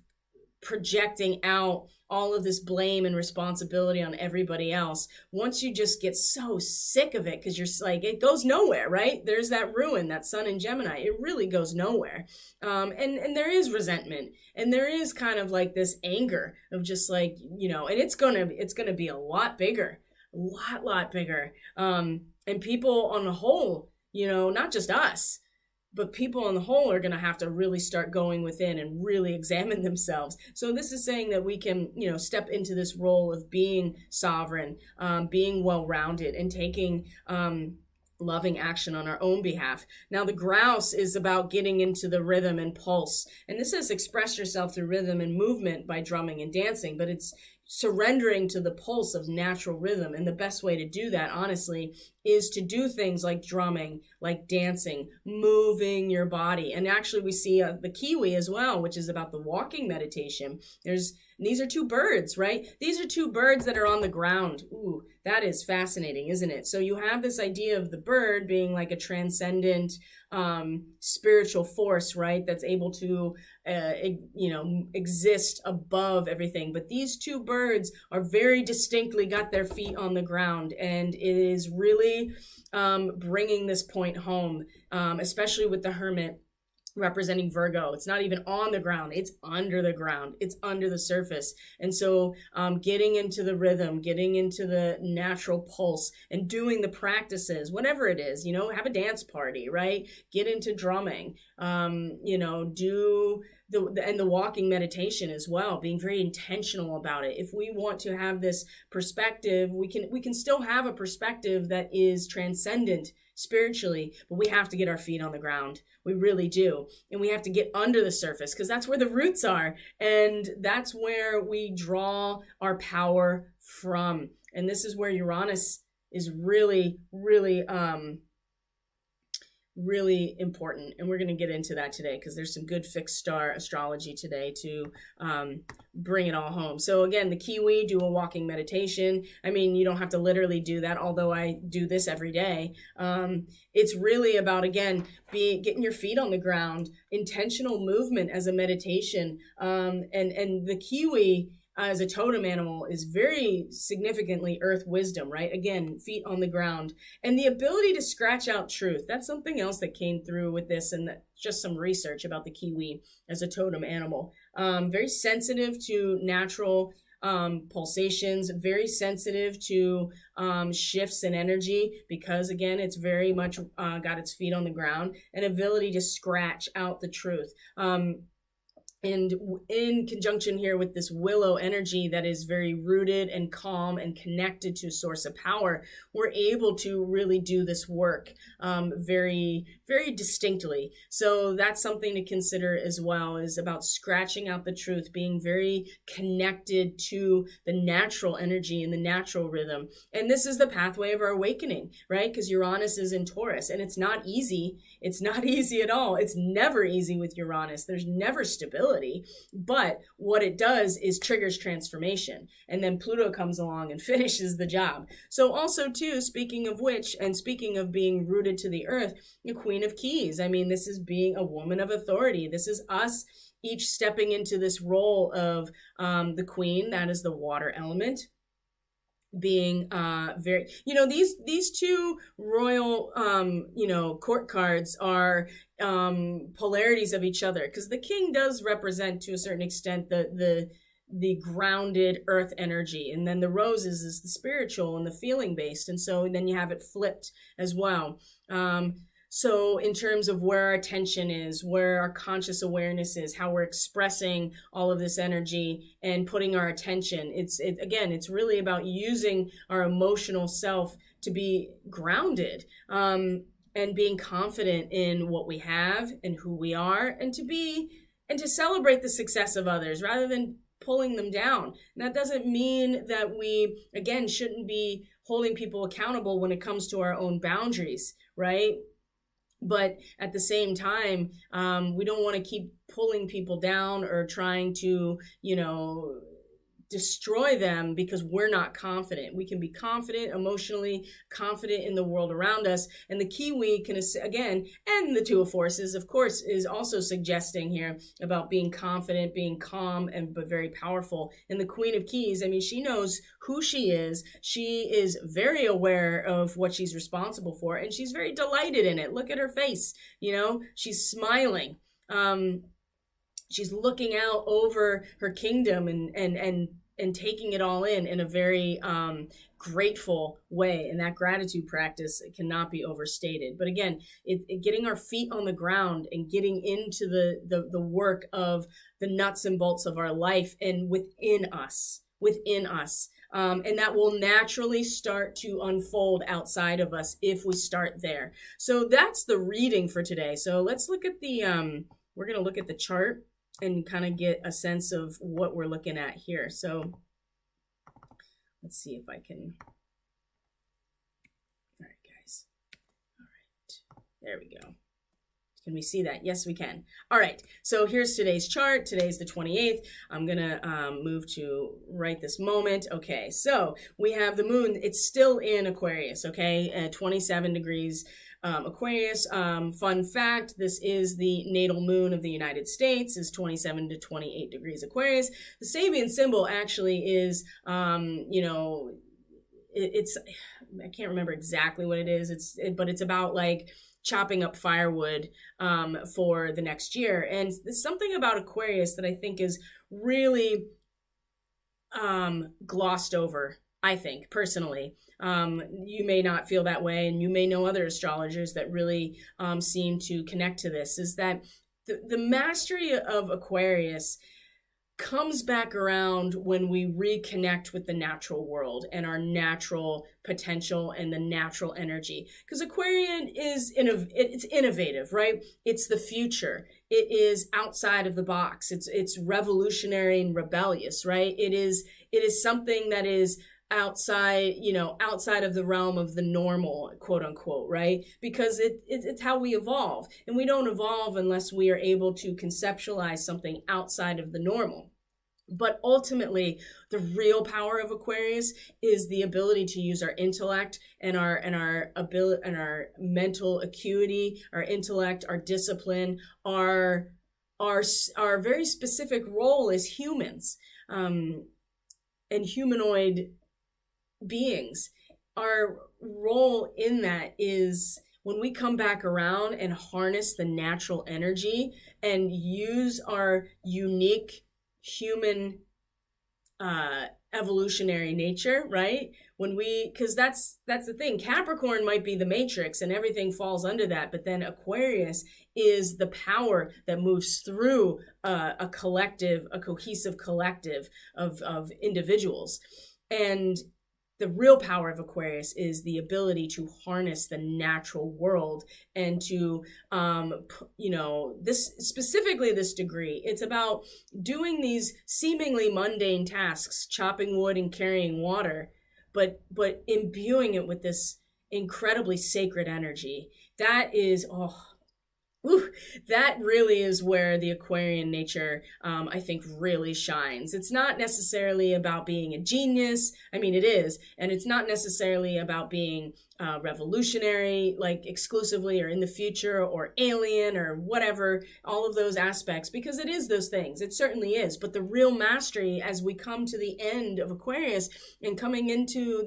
Speaker 1: projecting out all of this blame and responsibility on everybody else, once you just get so sick of it, because you're like, it goes nowhere, right? There's that ruin, that sun in Gemini, it really goes nowhere. And there is resentment, and there is kind of like this anger of just like, you know, and it's gonna be a lot bigger, a lot bigger. And people on the whole, you know, not just us, but people on the whole are going to have to really start going within and really examine themselves. So this is saying that we can, you know, step into this role of being sovereign, being well-rounded, and taking loving action on our own behalf. Now, the grouse is about getting into the rhythm and pulse. And this says express yourself through rhythm and movement by drumming and dancing, but it's surrendering to the pulse of natural rhythm. And the best way to do that, honestly, is to do things like drumming, like dancing, moving your body. And actually, we see the kiwi as well, which is about the walking meditation. These are two birds, right? These are two birds that are on the ground. Ooh, that is fascinating, isn't it? So you have this idea of the bird being like a transcendent spiritual force, right? That's able to, exist above everything. But these two birds are very distinctly got their feet on the ground, and it is really bringing this point home, especially with the Hermit representing Virgo. It's not even on the ground, it's under the ground, it's under the surface. And so getting into the rhythm, getting into the natural pulse, and doing the practices, whatever it is, have a dance party, right? Get into drumming, do the walking meditation as well, being very intentional about it. If we want to have this perspective, we can still have a perspective that is transcendent spiritually, but we have to get our feet on the ground. We really do. And we have to get under the surface, because that's where the roots are. And that's where we draw our power from. And this is where Uranus is really, really, really important. And we're going to get into that today, because there's some good fixed star astrology today to bring it all home. So again, the Kiwi, do a walking meditation. I mean, you don't have to literally do that, although I do this every day. It's really about, again, getting your feet on the ground, intentional movement as a meditation. And the Kiwi, as a totem animal, is very significantly earth wisdom, right? Again, feet on the ground. And the ability to scratch out truth. That's something else that came through with this, and just some research about the Kiwi as a totem animal. Very sensitive to natural pulsations, very sensitive to shifts in energy, because again, it's very much got its feet on the ground, and ability to scratch out the truth. And in conjunction here with this willow energy that is very rooted and calm and connected to a source of power, we're able to really do this work very, very distinctly. So that's something to consider as well, is about scratching out the truth, being very connected to the natural energy and the natural rhythm. And this is the pathway of our awakening, right? Because Uranus is in Taurus, and it's not easy. It's not easy at all. It's never easy with Uranus. There's never stability. But what it does is triggers transformation, and then Pluto comes along and finishes the job. So also too, speaking of which, and speaking of being rooted to the earth, the Queen of Keys, I mean, this is being a woman of authority. This is us each stepping into this role of the Queen, that is the water element, being very, these two royal court cards are polarities of each other, because the king does represent to a certain extent the grounded earth energy, and then the roses is the spiritual and the feeling based, and so then you have it flipped as well. So in terms of where our attention is, where our conscious awareness is, how we're expressing all of this energy and putting our attention, it's really about using our emotional self to be grounded, and being confident in what we have and who we are, and to celebrate the success of others rather than pulling them down. And that doesn't mean that we, again, shouldn't be holding people accountable when it comes to our own boundaries, right? But at the same time, we don't want to keep pulling people down or trying to, destroy them because we're not confident. We can be confident, emotionally confident in the world around us. And the Kiwi can, again, and the Two of Forces, of course, is also suggesting here about being confident, being calm, but very powerful. And the Queen of Keys, she knows who she is. She is very aware of what she's responsible for, and she's very delighted in it. Look at her face, she's smiling. She's looking out over her kingdom and taking it all in a very grateful way. And that gratitude practice cannot be overstated. But again, getting our feet on the ground and getting into the work of the nuts and bolts of our life and within us. And that will naturally start to unfold outside of us if we start there. So that's the reading for today. So let's look at we're going to look at the chart and kind of get a sense of what we're looking at here. So let's see if I can. All right, guys. All right, there we go. Can we see that? Yes, we can. All right, so here's today's chart. Today's the 28th. I'm gonna move to right this moment. Okay, so we have the moon. It's still in Aquarius, okay? 27 degrees Aquarius. Fun fact, this is the natal moon of the United States, is 27 to 28 degrees Aquarius. The Sabian symbol actually is, it's, I can't remember exactly what it is. But it's about like chopping up firewood for the next year. And there's something about Aquarius that I think is really glossed over, I think, personally. You may not feel that way, and you may know other astrologers that really seem to connect to this, is that the mastery of Aquarius comes back around when we reconnect with the natural world and our natural potential and the natural energy. Because Aquarian it's innovative, right? It's the future. It is outside of the box. It's revolutionary and rebellious, right? It is something that is outside of the realm of the normal, quote unquote, right? Because it's how we evolve, and we don't evolve unless we are able to conceptualize something outside of the normal. But ultimately, the real power of Aquarius is the ability to use our intellect and our ability and our mental acuity, our intellect, our discipline, our very specific role as humans and humanoid beings. Our role in that is when we come back around and harness the natural energy and use our unique human evolutionary nature, right? Because that's the thing. Capricorn might be the matrix and everything falls under that, but then Aquarius is the power that moves through a cohesive collective of individuals. And the real power of Aquarius is the ability to harness the natural world and to, this degree, it's about doing these seemingly mundane tasks, chopping wood and carrying water, but imbuing it with this incredibly sacred energy. That is, Ooh, that really is where the Aquarian nature, I think, really shines. It's not necessarily about being a genius. I mean, it is. And it's not necessarily about being revolutionary, like exclusively or in the future or alien or whatever, all of those aspects, because it is those things. It certainly is. But the real mastery as we come to the end of Aquarius and coming into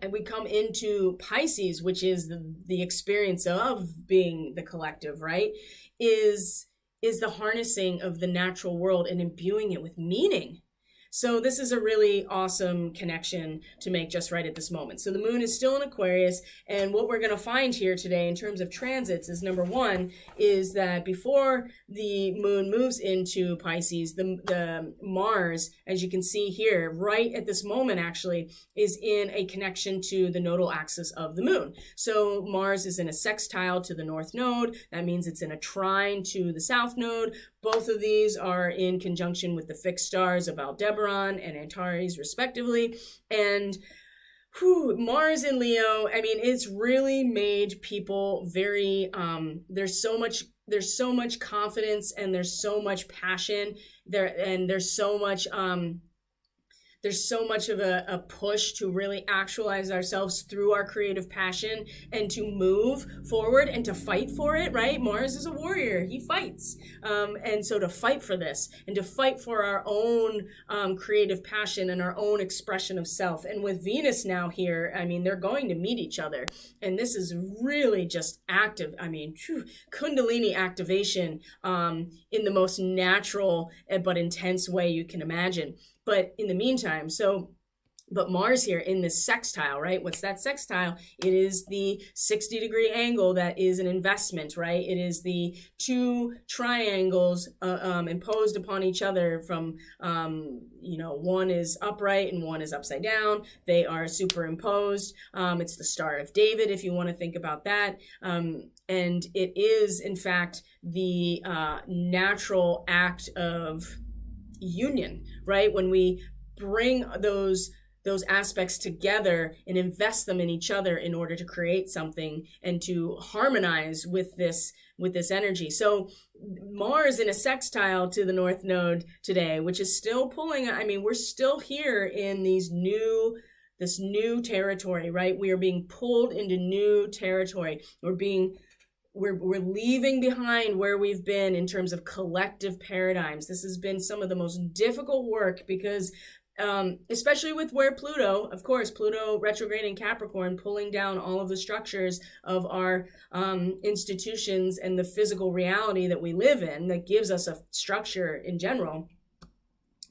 Speaker 1: and we come into Pisces, which is the experience of being the collective, right? Is the harnessing of the natural world and imbuing it with meaning. So this is a really awesome connection to make just right at this moment. So the moon is still in Aquarius, and what we're going to find here today in terms of transits is, number one, is that before the moon moves into Pisces, the Mars, as you can see here, right at this moment actually, is in a connection to the nodal axis of the moon. So Mars is in a sextile to the north node. That means it's in a trine to the south node. Both of these are in conjunction with the fixed stars of Aldebaran and Antares, respectively. And Mars in Leo, I mean, it's really made people very, there's so much confidence, and there's so much passion there, and there's so much of a push to really actualize ourselves through our creative passion and to move forward and to fight for it, right? Mars is a warrior. He fights. And so to fight for this and to fight for our own creative passion and our own expression of self. And with Venus now here, I mean, they're going to meet each other. And this is really just active. I mean, Kundalini activation in the most natural but intense way you can imagine. But in the meantime, but Mars here in this sextile, right? What's that sextile? It is the 60-degree angle that is an investment, right? It is the two triangles imposed upon each other from, one is upright and one is upside down. They are superimposed. It's the Star of David, if you want to think about that. And it is, in fact, the natural act of union, right? When we bring those aspects together and invest them in each other in order to create something and to harmonize with this energy. So Mars in a sextile to the north node today, which is still pulling, I mean, we're still here in this new territory, right? We are being pulled into new territory. We're leaving behind where we've been in terms of collective paradigms. This has been some of the most difficult work because, especially with where Pluto, of course, Pluto retrograde in Capricorn, pulling down all of the structures of our institutions and the physical reality that we live in that gives us a structure in general.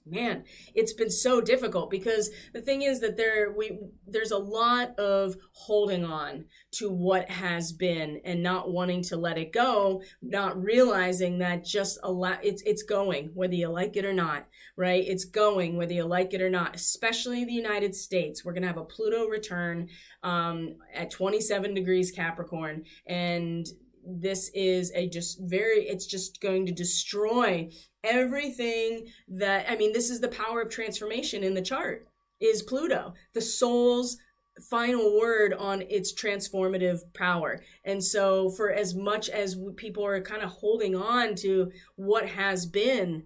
Speaker 1: Man, it's been so difficult because the thing is that there's a lot of holding on to what has been and not wanting to let it go, not realizing that it's going whether you like it or not, right? It's going whether you like it or not, especially the United States. We're going to have a Pluto return at 27 degrees Capricorn, and this is it's just going to destroy everything this is the power of transformation in the chart, is Pluto, the soul's final word on its transformative power. And so for as much as people are kind of holding on to what has been,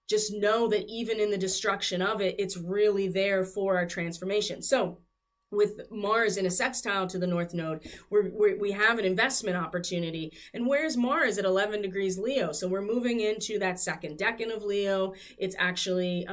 Speaker 1: just know that even in the destruction of it, it's really there for our transformation. So with Mars in a sextile to the north node, we have an investment opportunity. And where's Mars at 11 degrees Leo? So we're moving into that second decan of Leo. It's actually,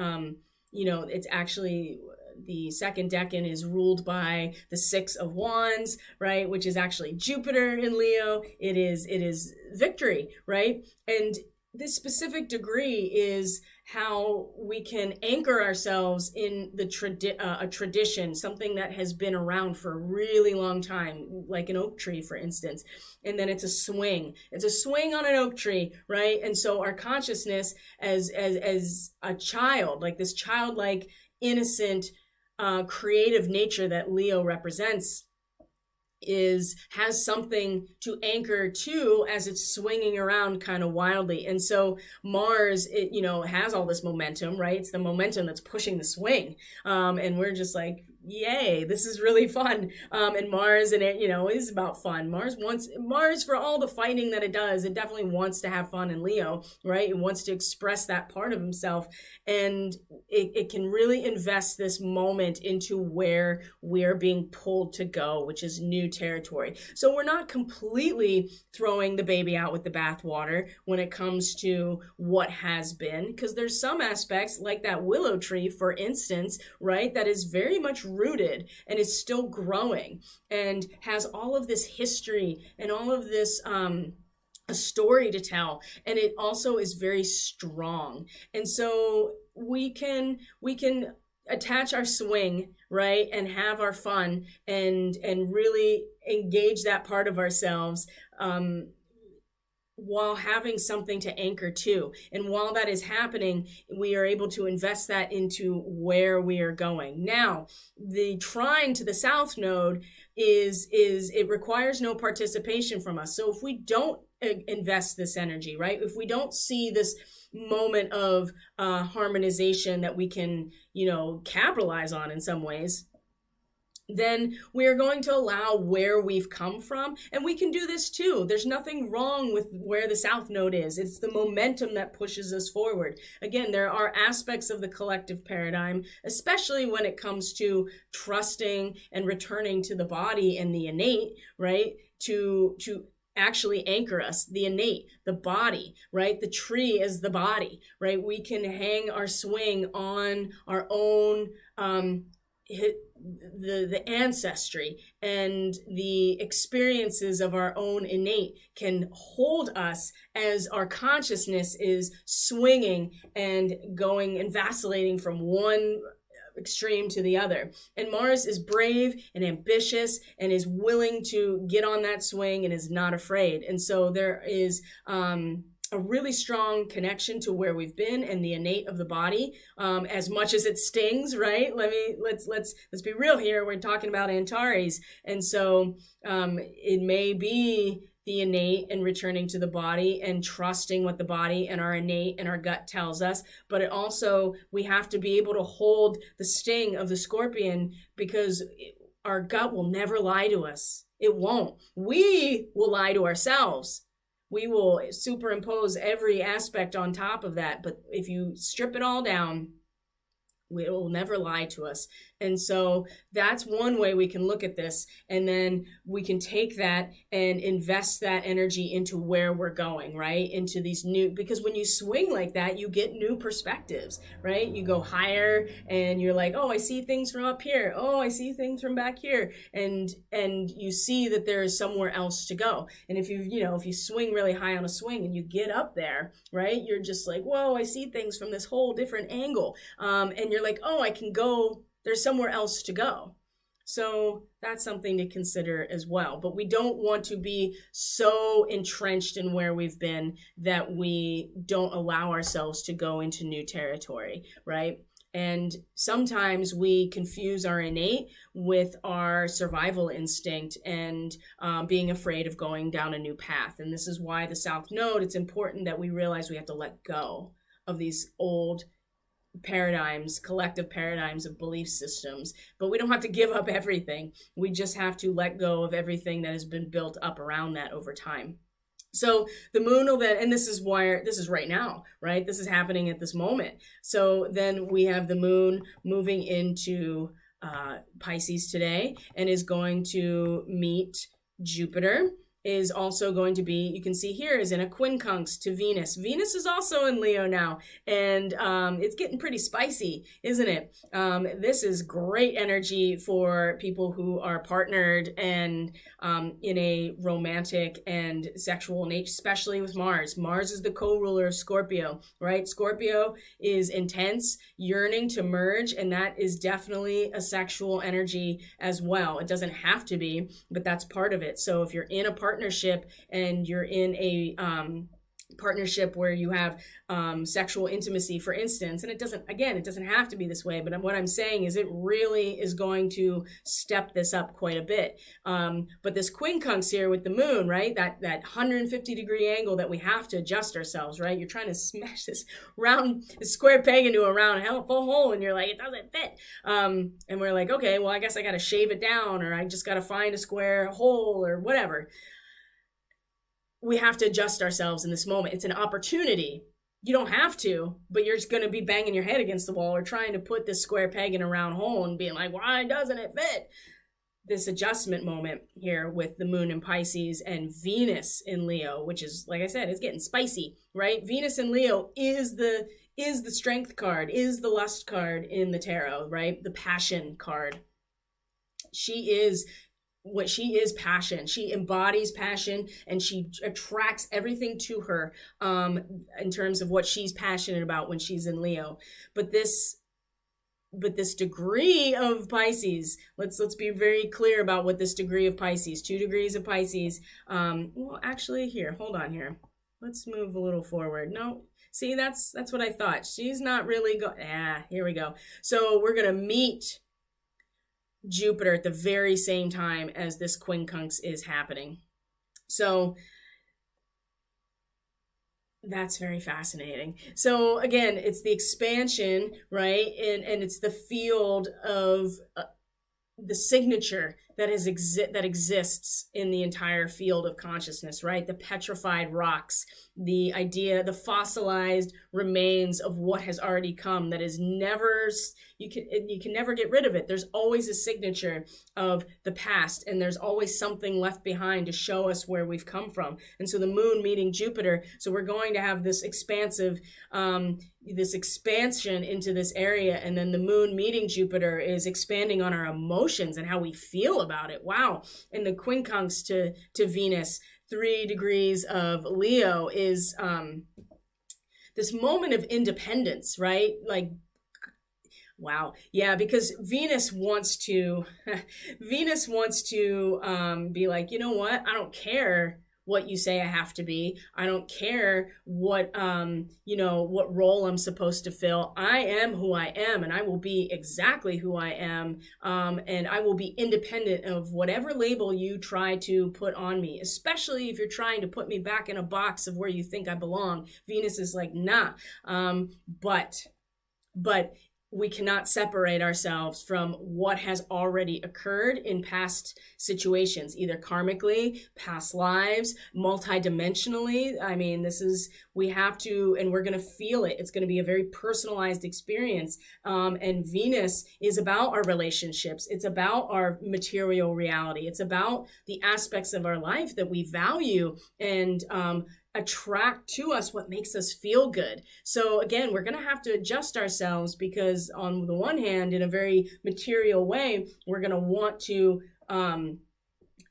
Speaker 1: the second decan is ruled by the Six of Wands, right? Which is actually Jupiter in Leo. It is victory, right? And this specific degree is how we can anchor ourselves in a tradition, something that has been around for a really long time, like an oak tree, for instance. And then it's a swing. It's a swing on an oak tree, right? And so our consciousness as a child, like this childlike, innocent, creative nature that Leo represents, has something to anchor to as it's swinging around kind of wildly. And so Mars, has all this momentum, right? It's the momentum that's pushing the swing. And we're just like yay, this is really fun. And Mars, and it, is about fun. Mars, for all the fighting that it does, it definitely wants to have fun in Leo, right? It wants to express that part of himself. And it can really invest this moment into where we're being pulled to go, which is new territory. So we're not completely throwing the baby out with the bathwater when it comes to what has been, because there's some aspects like that willow tree, for instance, right, that is very much rooted and is still growing and has all of this history and all of this a story to tell, and it also is very strong. And so we can attach our swing, right, and have our fun and really engage that part of ourselves, while having something to anchor to. And while that is happening, we are able to invest that into where we are going. Now, the trine to the south node is it requires no participation from us. So if we don't invest this energy, right, if we don't see this moment of harmonization that we can, capitalize on in some ways, then we are going to allow where we've come from. And we can do this too. There's nothing wrong with where the south node is. It's the momentum that pushes us forward. Again, there are aspects of the collective paradigm, especially when it comes to trusting and returning to the body and the innate, right, to actually anchor us, the innate, the body, right? The tree is the body, right? We can hang our swing on our own the ancestry, and the experiences of our own innate can hold us as our consciousness is swinging and going and vacillating from one extreme to the other. And Mars is brave and ambitious and is willing to get on that swing and is not afraid. And so there is a really strong connection to where we've been and the innate of the body, as much as it stings, right? Let's be real here. We're talking about Antares, and so it may be the innate and returning to the body and trusting what the body and our innate and our gut tells us, but it also, we have to be able to hold the sting of the scorpion, because our gut will never lie to us. It won't. We will lie to ourselves. We will superimpose every aspect on top of that. But if you strip it all down, it will never lie to us. And so that's one way we can look at this. And then we can take that and invest that energy into where we're going, right? Into these new, because when you swing like that, you get new perspectives, right? You go higher and you're like, oh, I see things from up here. Oh, I see things from back here. And you see that there is somewhere else to go. And if you swing really high on a swing and you get up there, right? You're just like, whoa, I see things from this whole different angle. And you're like, oh, I can go, there's somewhere else to go. So that's something to consider as well. But we don't want to be so entrenched in where we've been that we don't allow ourselves to go into new territory, right? And sometimes we confuse our innate with our survival instinct and being afraid of going down a new path. And this is why the South Node, it's important that we realize we have to let go of these old paradigms, collective paradigms of belief systems, but we don't have to give up everything. We just have to let go of everything that has been built up around that over time. So the moon will then, and this is right now, right? This is happening at this moment. So then we have the moon moving into Pisces today and is going to meet Jupiter. Is also going to be, you can see here, is in a quincunx to Venus. Venus is also in Leo now, and it's getting pretty spicy, isn't it? This is great energy for people who are partnered and in a romantic and sexual nature, especially with Mars. Mars is the co-ruler of Scorpio, right? Scorpio is intense, yearning to merge, and that is definitely a sexual energy as well. It doesn't have to be, but that's part of it. So if you're in a partnership and you're in a partnership where you have sexual intimacy, for instance, and it doesn't have to be this way, but what I'm saying is it really is going to step this up quite a bit. But this quincunx here with the moon, right, that 150-degree angle that we have to adjust ourselves, right? You're trying to smash this square peg into a round full hole, and you're like, it doesn't fit. And we're like, okay, well, I guess I got to shave it down, or I just got to find a square hole or whatever. We have to adjust ourselves in this moment. It's an opportunity. You don't have to, but you're just going to be banging your head against the wall or trying to put this square peg in a round hole and being like, why doesn't it fit? This adjustment moment here with the moon in Pisces and Venus in Leo, which is, like I said, it's getting spicy, right? Venus in Leo is the strength card, is the lust card in the tarot, right? The passion card. She is passion. She embodies passion, and she attracts everything to her in terms of what she's passionate about when she's in Leo. But this degree of Pisces, let's be very clear about what this degree of Pisces, 2 degrees of Pisces. Well, actually, here, hold on here. Let's move a little forward. No, see, that's what I thought. She's not really here we go. So we're going to meet Jupiter at the very same time as this quincunx is happening. So that's very fascinating. So again, it's the expansion, right? And it's the field of the signature that exists in the entire field of consciousness, right? The petrified rocks, the fossilized remains of what has already come that is never, you can never get rid of it. There's always a signature of the past, and there's always something left behind to show us where we've come from. And so the moon meeting Jupiter, so we're going to have this expansion into this area, and then the moon meeting Jupiter is expanding on our emotions and how we feel about it. Wow. And the quincunx to Venus, 3 degrees of Leo, is this moment of independence, right? Like, wow. Yeah, because Venus wants to be like, you know what? I don't care what you say I have to be. I don't care what role I'm supposed to fill. I am who I am, and I will be exactly who I am. And I will be independent of whatever label you try to put on me, especially if you're trying to put me back in a box of where you think I belong. Venus is like, nah. But we cannot separate ourselves from what has already occurred in past situations, either karmically, past lives, multidimensionally. I mean, we have to, and we're going to feel it. It's going to be a very personalized experience. And Venus is about our relationships. It's about our material reality. It's about the aspects of our life that we value and attract to us what makes us feel good. So again, we're going to have to adjust ourselves, because on the one hand, in a very material way, we're going to want to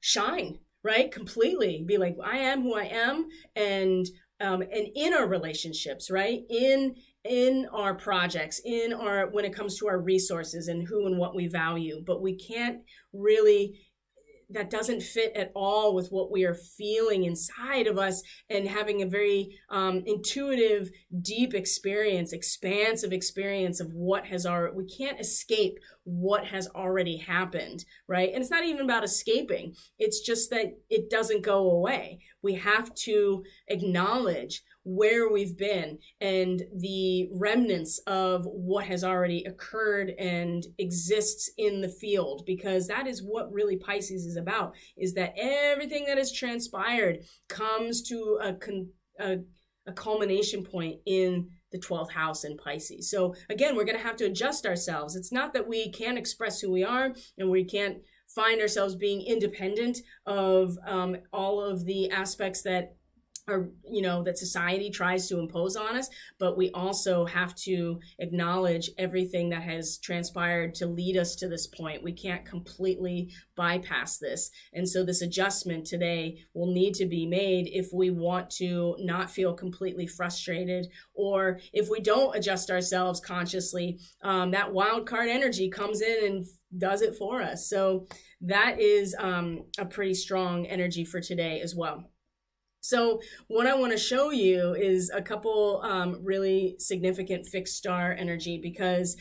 Speaker 1: shine, right? Completely be like, I am who I am. And in our relationships, right? In our projects, when it comes to our resources and who and what we value, but we can't really, that doesn't fit at all with what we are feeling inside of us, and having a very intuitive, deep experience, expansive experience of what has already, we can't escape what has already happened, right? And it's not even about escaping. It's just that it doesn't go away. We have to acknowledge where we've been and the remnants of what has already occurred and exists in the field, because that is what really Pisces is about, is that everything that has transpired comes to a culmination point in the 12th house in Pisces. So again, we're going to have to adjust ourselves. It's not that we can't express who we are and we can't find ourselves being independent of all of the aspects that that society tries to impose on us, but we also have to acknowledge everything that has transpired to lead us to this point. We can't completely bypass this. And so this adjustment today will need to be made if we want to not feel completely frustrated, or if we don't adjust ourselves consciously, that wild card energy comes in and does it for us. So that is a pretty strong energy for today as well. So what I want to show you is a couple really significant fixed star energy, because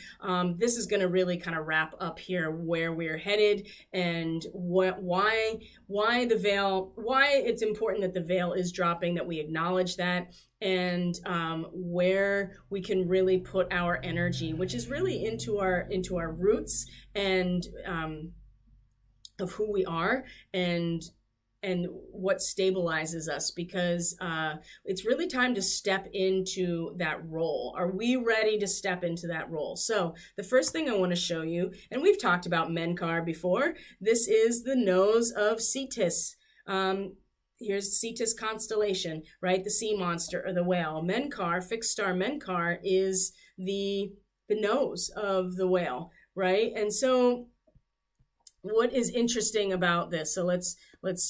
Speaker 1: this is going to really kind of wrap up here where we're headed, and why the veil, why it's important that the veil is dropping, that we acknowledge that, and where we can really put our energy, which is really into our roots, and of who we are, and what stabilizes us, because it's really time to step into that role. Are we ready to step into that role? So the first thing I want to show you, and we've talked about Menkar before, this is the nose of Cetus. Here's Cetus constellation, right? The sea monster or the whale. Menkar, fixed star Menkar, is the nose of the whale, right? And so what is interesting about this? So let's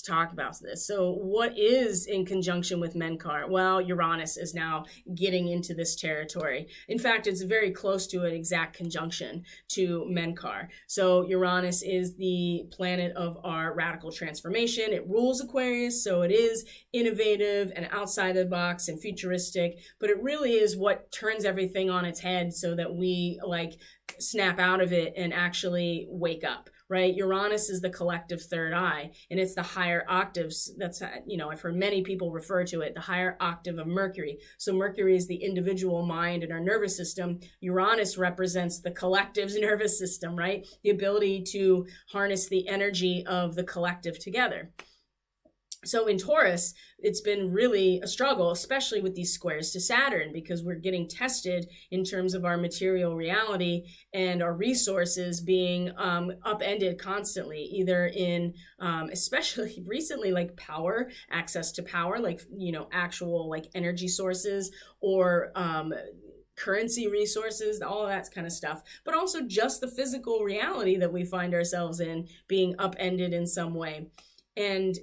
Speaker 1: talk about this. So what is in conjunction with Menkar? Well, Uranus is now getting into this territory. In fact, it's very close to an exact conjunction to Menkar. So Uranus is the planet of our radical transformation. It rules Aquarius, so it is innovative and outside the box and futuristic, but it really is what turns everything on its head so that we snap out of it and actually wake up. Right? Uranus is the collective third eye, and it's the higher octaves. That's, I've heard many people refer to it, the higher octave of Mercury. So Mercury is the individual mind and our nervous system. Uranus represents the collective's nervous system, right? The ability to harness the energy of the collective together. So in Taurus, it's been really a struggle, especially with these squares to Saturn, because we're getting tested in terms of our material reality and our resources being upended constantly, either in, especially recently, like power, access to power, actual energy sources, or currency resources, all of that kind of stuff, but also just the physical reality that we find ourselves in being upended in some way. And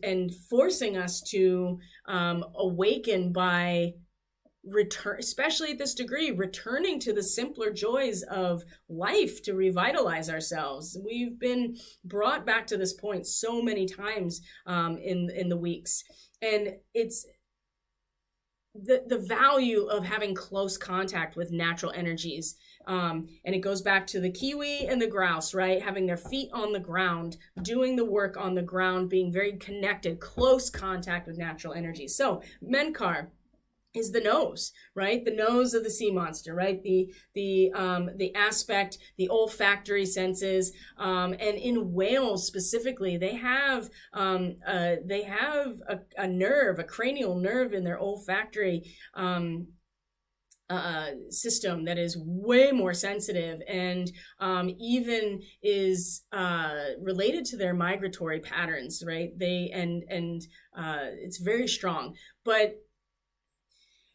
Speaker 1: forcing us to awaken by return, especially at this degree, returning to the simpler joys of life to revitalize ourselves. We've been brought back to this point so many times in the weeks, and it's the value of having close contact with natural energies. And it goes back to the kiwi and the grouse, right? Having their feet on the ground, doing the work on the ground, being very connected, close contact with natural energies. So Menkar is the nose, right? The nose of the sea monster, right? The aspect, the olfactory senses, and in whales specifically, they have a nerve, a cranial nerve in their olfactory system that is way more sensitive, and even is related to their migratory patterns, right? It's very strong, but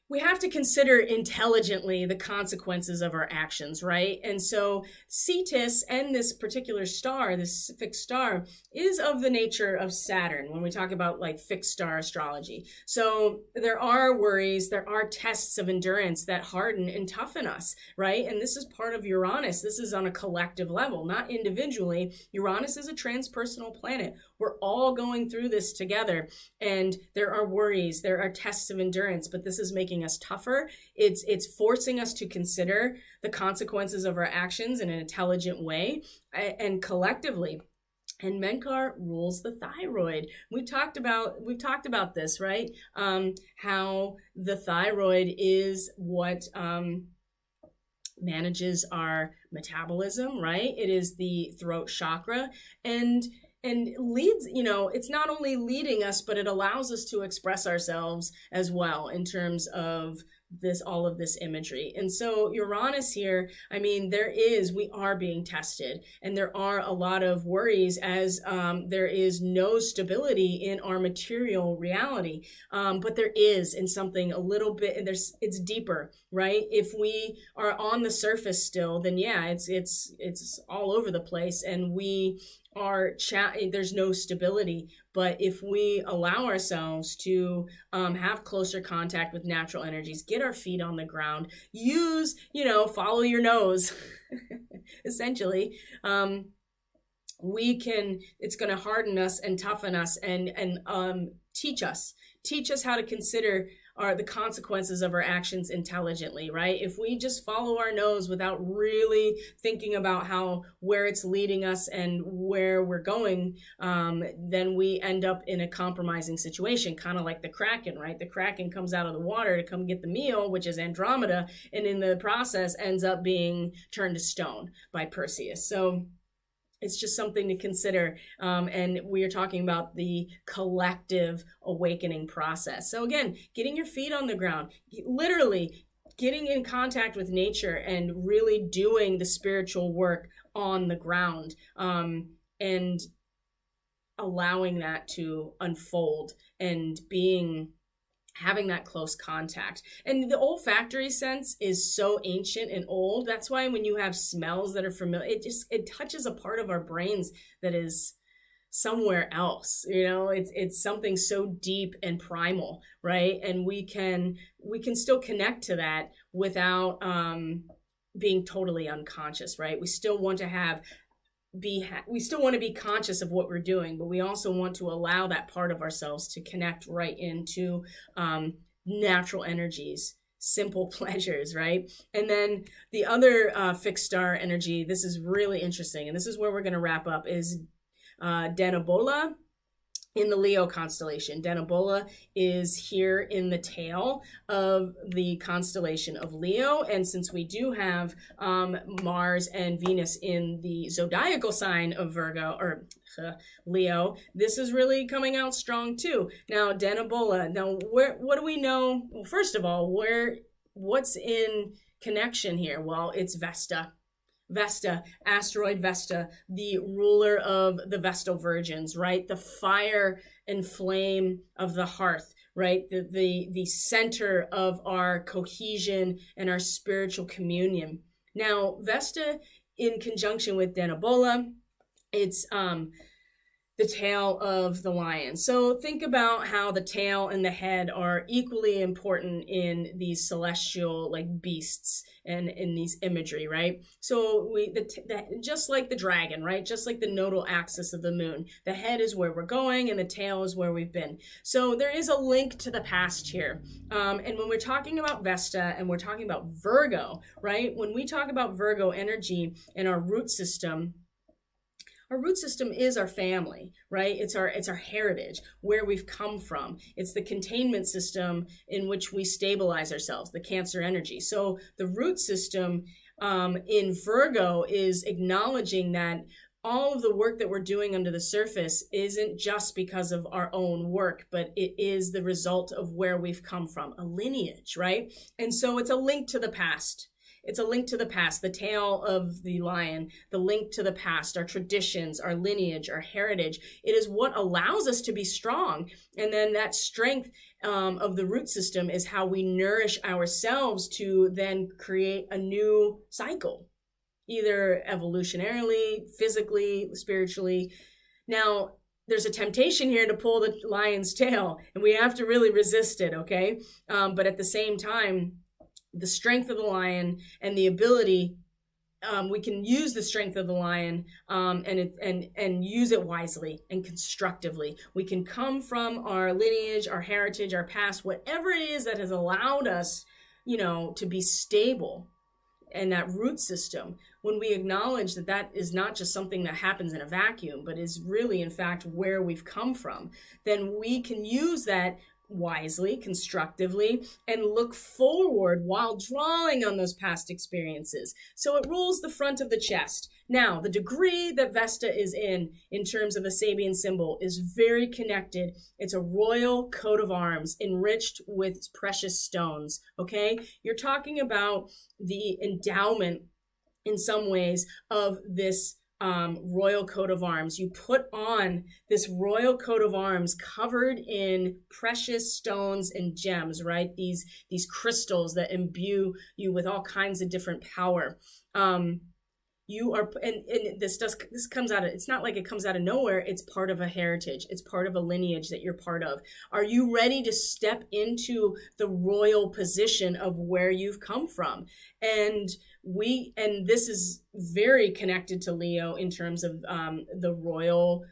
Speaker 1: we have to consider intelligently the consequences of our actions, right? And so Cetus and this particular star, this fixed star, is of the nature of Saturn when we talk about fixed star astrology. So there are worries, there are tests of endurance that harden and toughen us, right? And this is part of Uranus. This is on a collective level, not individually. Uranus is a transpersonal planet. We're all going through this together, and there are worries, there are tests of endurance, but this is making us tougher. It's forcing us to consider the consequences of our actions in an intelligent way and collectively. And Menkar rules the thyroid. We've talked about this, right? How the thyroid is what manages our metabolism, right? It is the throat chakra, and leads, it's not only leading us, but it allows us to express ourselves as well in terms of all of this imagery. And so Uranus here, we are being tested, and there are a lot of worries as there is no stability in our material reality. But there is in something a little bit, it's deeper, right? If we are on the surface still, then yeah, it's all over the place, and there's no stability. But if we allow ourselves to have closer contact with natural energies, get our feet on the ground, follow your nose, essentially, it's going to harden us and toughen us and teach us teach us how to consider the consequences of our actions intelligently, right? If we just follow our nose without really thinking about where it's leading us and where we're going, then we end up in a compromising situation, kind of like the Kraken, right? The Kraken comes out of the water to come get the meal, which is Andromeda, and in the process ends up being turned to stone by Perseus. So it's just something to consider. And we are talking about the collective awakening process. So again, getting your feet on the ground, literally getting in contact with nature and really doing the spiritual work on the ground, and allowing that to unfold and having that close contact. And the olfactory sense is so ancient and old. That's why when you have smells that are familiar, it touches a part of our brains that is somewhere else. It's something so deep and primal, right? And we can still connect to that without being totally unconscious, right? We still want to be conscious of what we're doing, but we also want to allow that part of ourselves to connect right into natural energies, simple pleasures, right? And then the other fixed star energy, this is really interesting, and this is where we're going to wrap up, is Denebola in the Leo constellation. Denebola is here in the tail of the constellation of Leo. And since we do have Mars and Venus in the zodiacal sign of Leo, this is really coming out strong too. Now, Denebola, what do we know? Well, first of all, what's in connection here? Well, it's Vesta. Asteroid Vesta, the ruler of the Vestal Virgins, right? The fire and flame of the hearth, right? The center of our cohesion and our spiritual communion. Now, Vesta in conjunction with Denebola, it's the tail of the lion. So think about how the tail and the head are equally important in these celestial beasts and in these imagery, right? So just like the dragon, right? Just like the nodal axis of the moon, the head is where we're going and the tail is where we've been. So there is a link to the past here. And when we're talking about Vesta and we're talking about Virgo, right? When we talk about Virgo energy and our root system is our family, right? It's our heritage, where we've come from. It's the containment system in which we stabilize ourselves, the Cancer energy. So the root system in Virgo is acknowledging that all of the work that we're doing under the surface isn't just because of our own work, but it is the result of where we've come from, a lineage, right? And so it's a link to the past. It's a link to the past, the tail of the lion, the link to the past, our traditions, our lineage, our heritage. It is what allows us to be strong. And then that strength of the root system is how we nourish ourselves to then create a new cycle, either evolutionarily, physically, spiritually. Now, there's a temptation here to pull the lion's tail, and we have to really resist it, okay? But at the same time, the strength of the lion and the ability, we can use the strength of the lion and use it wisely and constructively. We can come from our lineage, our heritage, our past, whatever it is that has allowed us, to be stable. And that root system, when we acknowledge that that is not just something that happens in a vacuum, but is really, in fact, where we've come from, then we can use that wisely, constructively, and look forward while drawing on those past experiences. So it rules the front of the chest. Now, the degree that Vesta is in terms of a Sabian symbol, is very connected. It's a royal coat of arms enriched with precious stones, okay? You're talking about the endowment, in some ways, of this royal coat of arms. You put on this royal coat of arms covered in precious stones and gems, right? These crystals that imbue you with all kinds of different power. You are, and this comes out of, it's not like it comes out of nowhere. It's part of a heritage. It's part of a lineage that you're part of. Are you ready to step into the royal position of where you've come from? And this is very connected to Leo in terms of the royal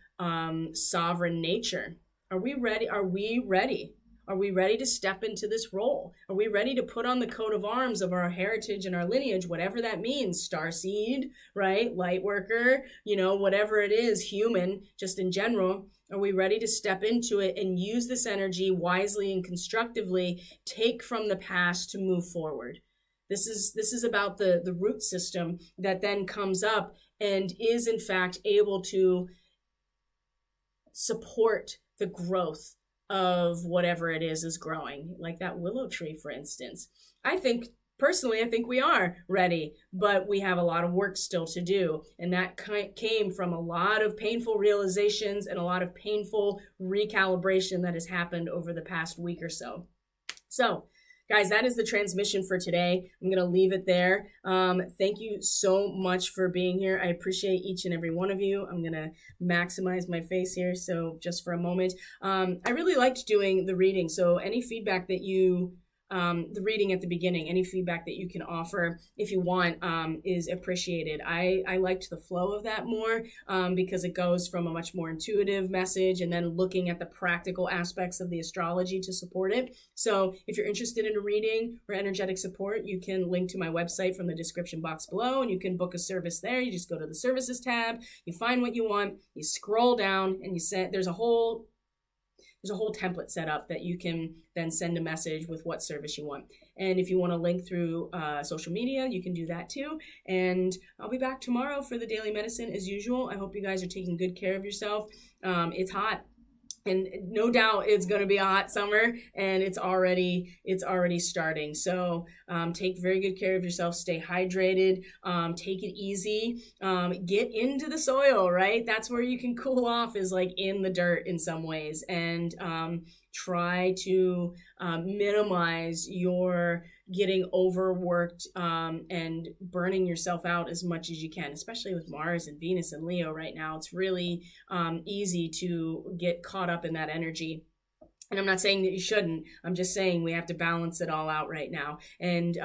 Speaker 1: sovereign nature. Are we ready? Are we ready? Are we ready to step into this role? Are we ready to put on the coat of arms of our heritage and our lineage, whatever that means? Starseed, right? Light worker, whatever it is, human, just in general. Are we ready to step into it and use this energy wisely and constructively, take from the past to move forward? This is about the root system that then comes up and is in fact able to support the growth of whatever it is growing, like that willow tree, for instance. Personally, I think we are ready, but we have a lot of work still to do. And that came from a lot of painful realizations and a lot of painful recalibration that has happened over the past week or so. So, guys, that is the transmission for today. I'm going to leave it there. Thank you so much for being here. I appreciate each and every one of you. I'm going to maximize my face here. So just for a moment, I really liked doing the reading. So any feedback that the reading at the beginning, any feedback that you can offer if you want is appreciated. I liked the flow of that more because it goes from a much more intuitive message and then looking at the practical aspects of the astrology to support it. So if you're interested in a reading or energetic support, you can link to my website from the description box below and you can book a service there. You just go to the services tab, you find what you want, you scroll down and there's a whole template set up that you can then send a message with what service you want. And if you want to link through social media, you can do that too. And I'll be back tomorrow for the Daily Medicine as usual. I hope you guys are taking good care of yourself. It's hot. And no doubt it's going to be a hot summer and it's already starting. So take very good care of yourself. Stay hydrated. Take it easy. Get into the soil, right? That's where you can cool off, is like in the dirt in some ways. And try to minimize your getting overworked and burning yourself out as much as you can, especially with Mars and Venus and Leo right now. It's really easy to get caught up in that energy. And I'm not saying that you shouldn't. I'm just saying we have to balance it all out right now. And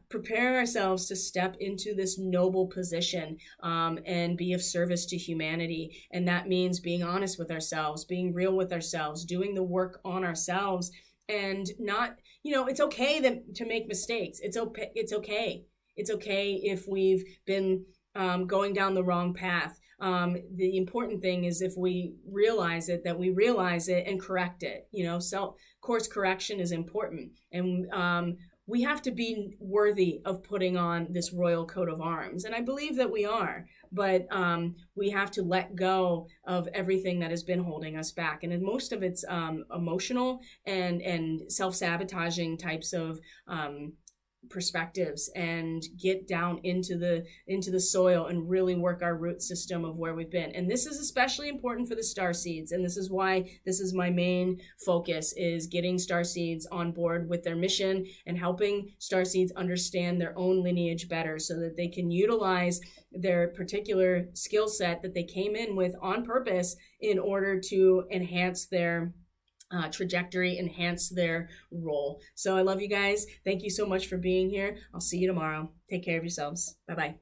Speaker 1: prepare ourselves to step into this noble position and be of service to humanity. And that means being honest with ourselves, being real with ourselves, doing the work on ourselves, and not, it's okay to make mistakes. It's okay. It's okay if we've been going down the wrong path. The important thing is if we realize it, that we realize it and correct it. Course correction is important. And we have to be worthy of putting on this royal coat of arms. And I believe that we are, but we have to let go of everything that has been holding us back. And most of it's emotional and self-sabotaging types of perspectives, and get down into the soil and really work our root system of where we've been. And this is especially important for the star seeds, and this is why this is my main focus, is getting star seeds on board with their mission and helping star seeds understand their own lineage better so that they can utilize their particular skill set that they came in with on purpose in order to enhance their trajectory, enhance their role. So I love you guys. Thank you so much for being here. I'll see you tomorrow. Take care of yourselves. Bye-bye.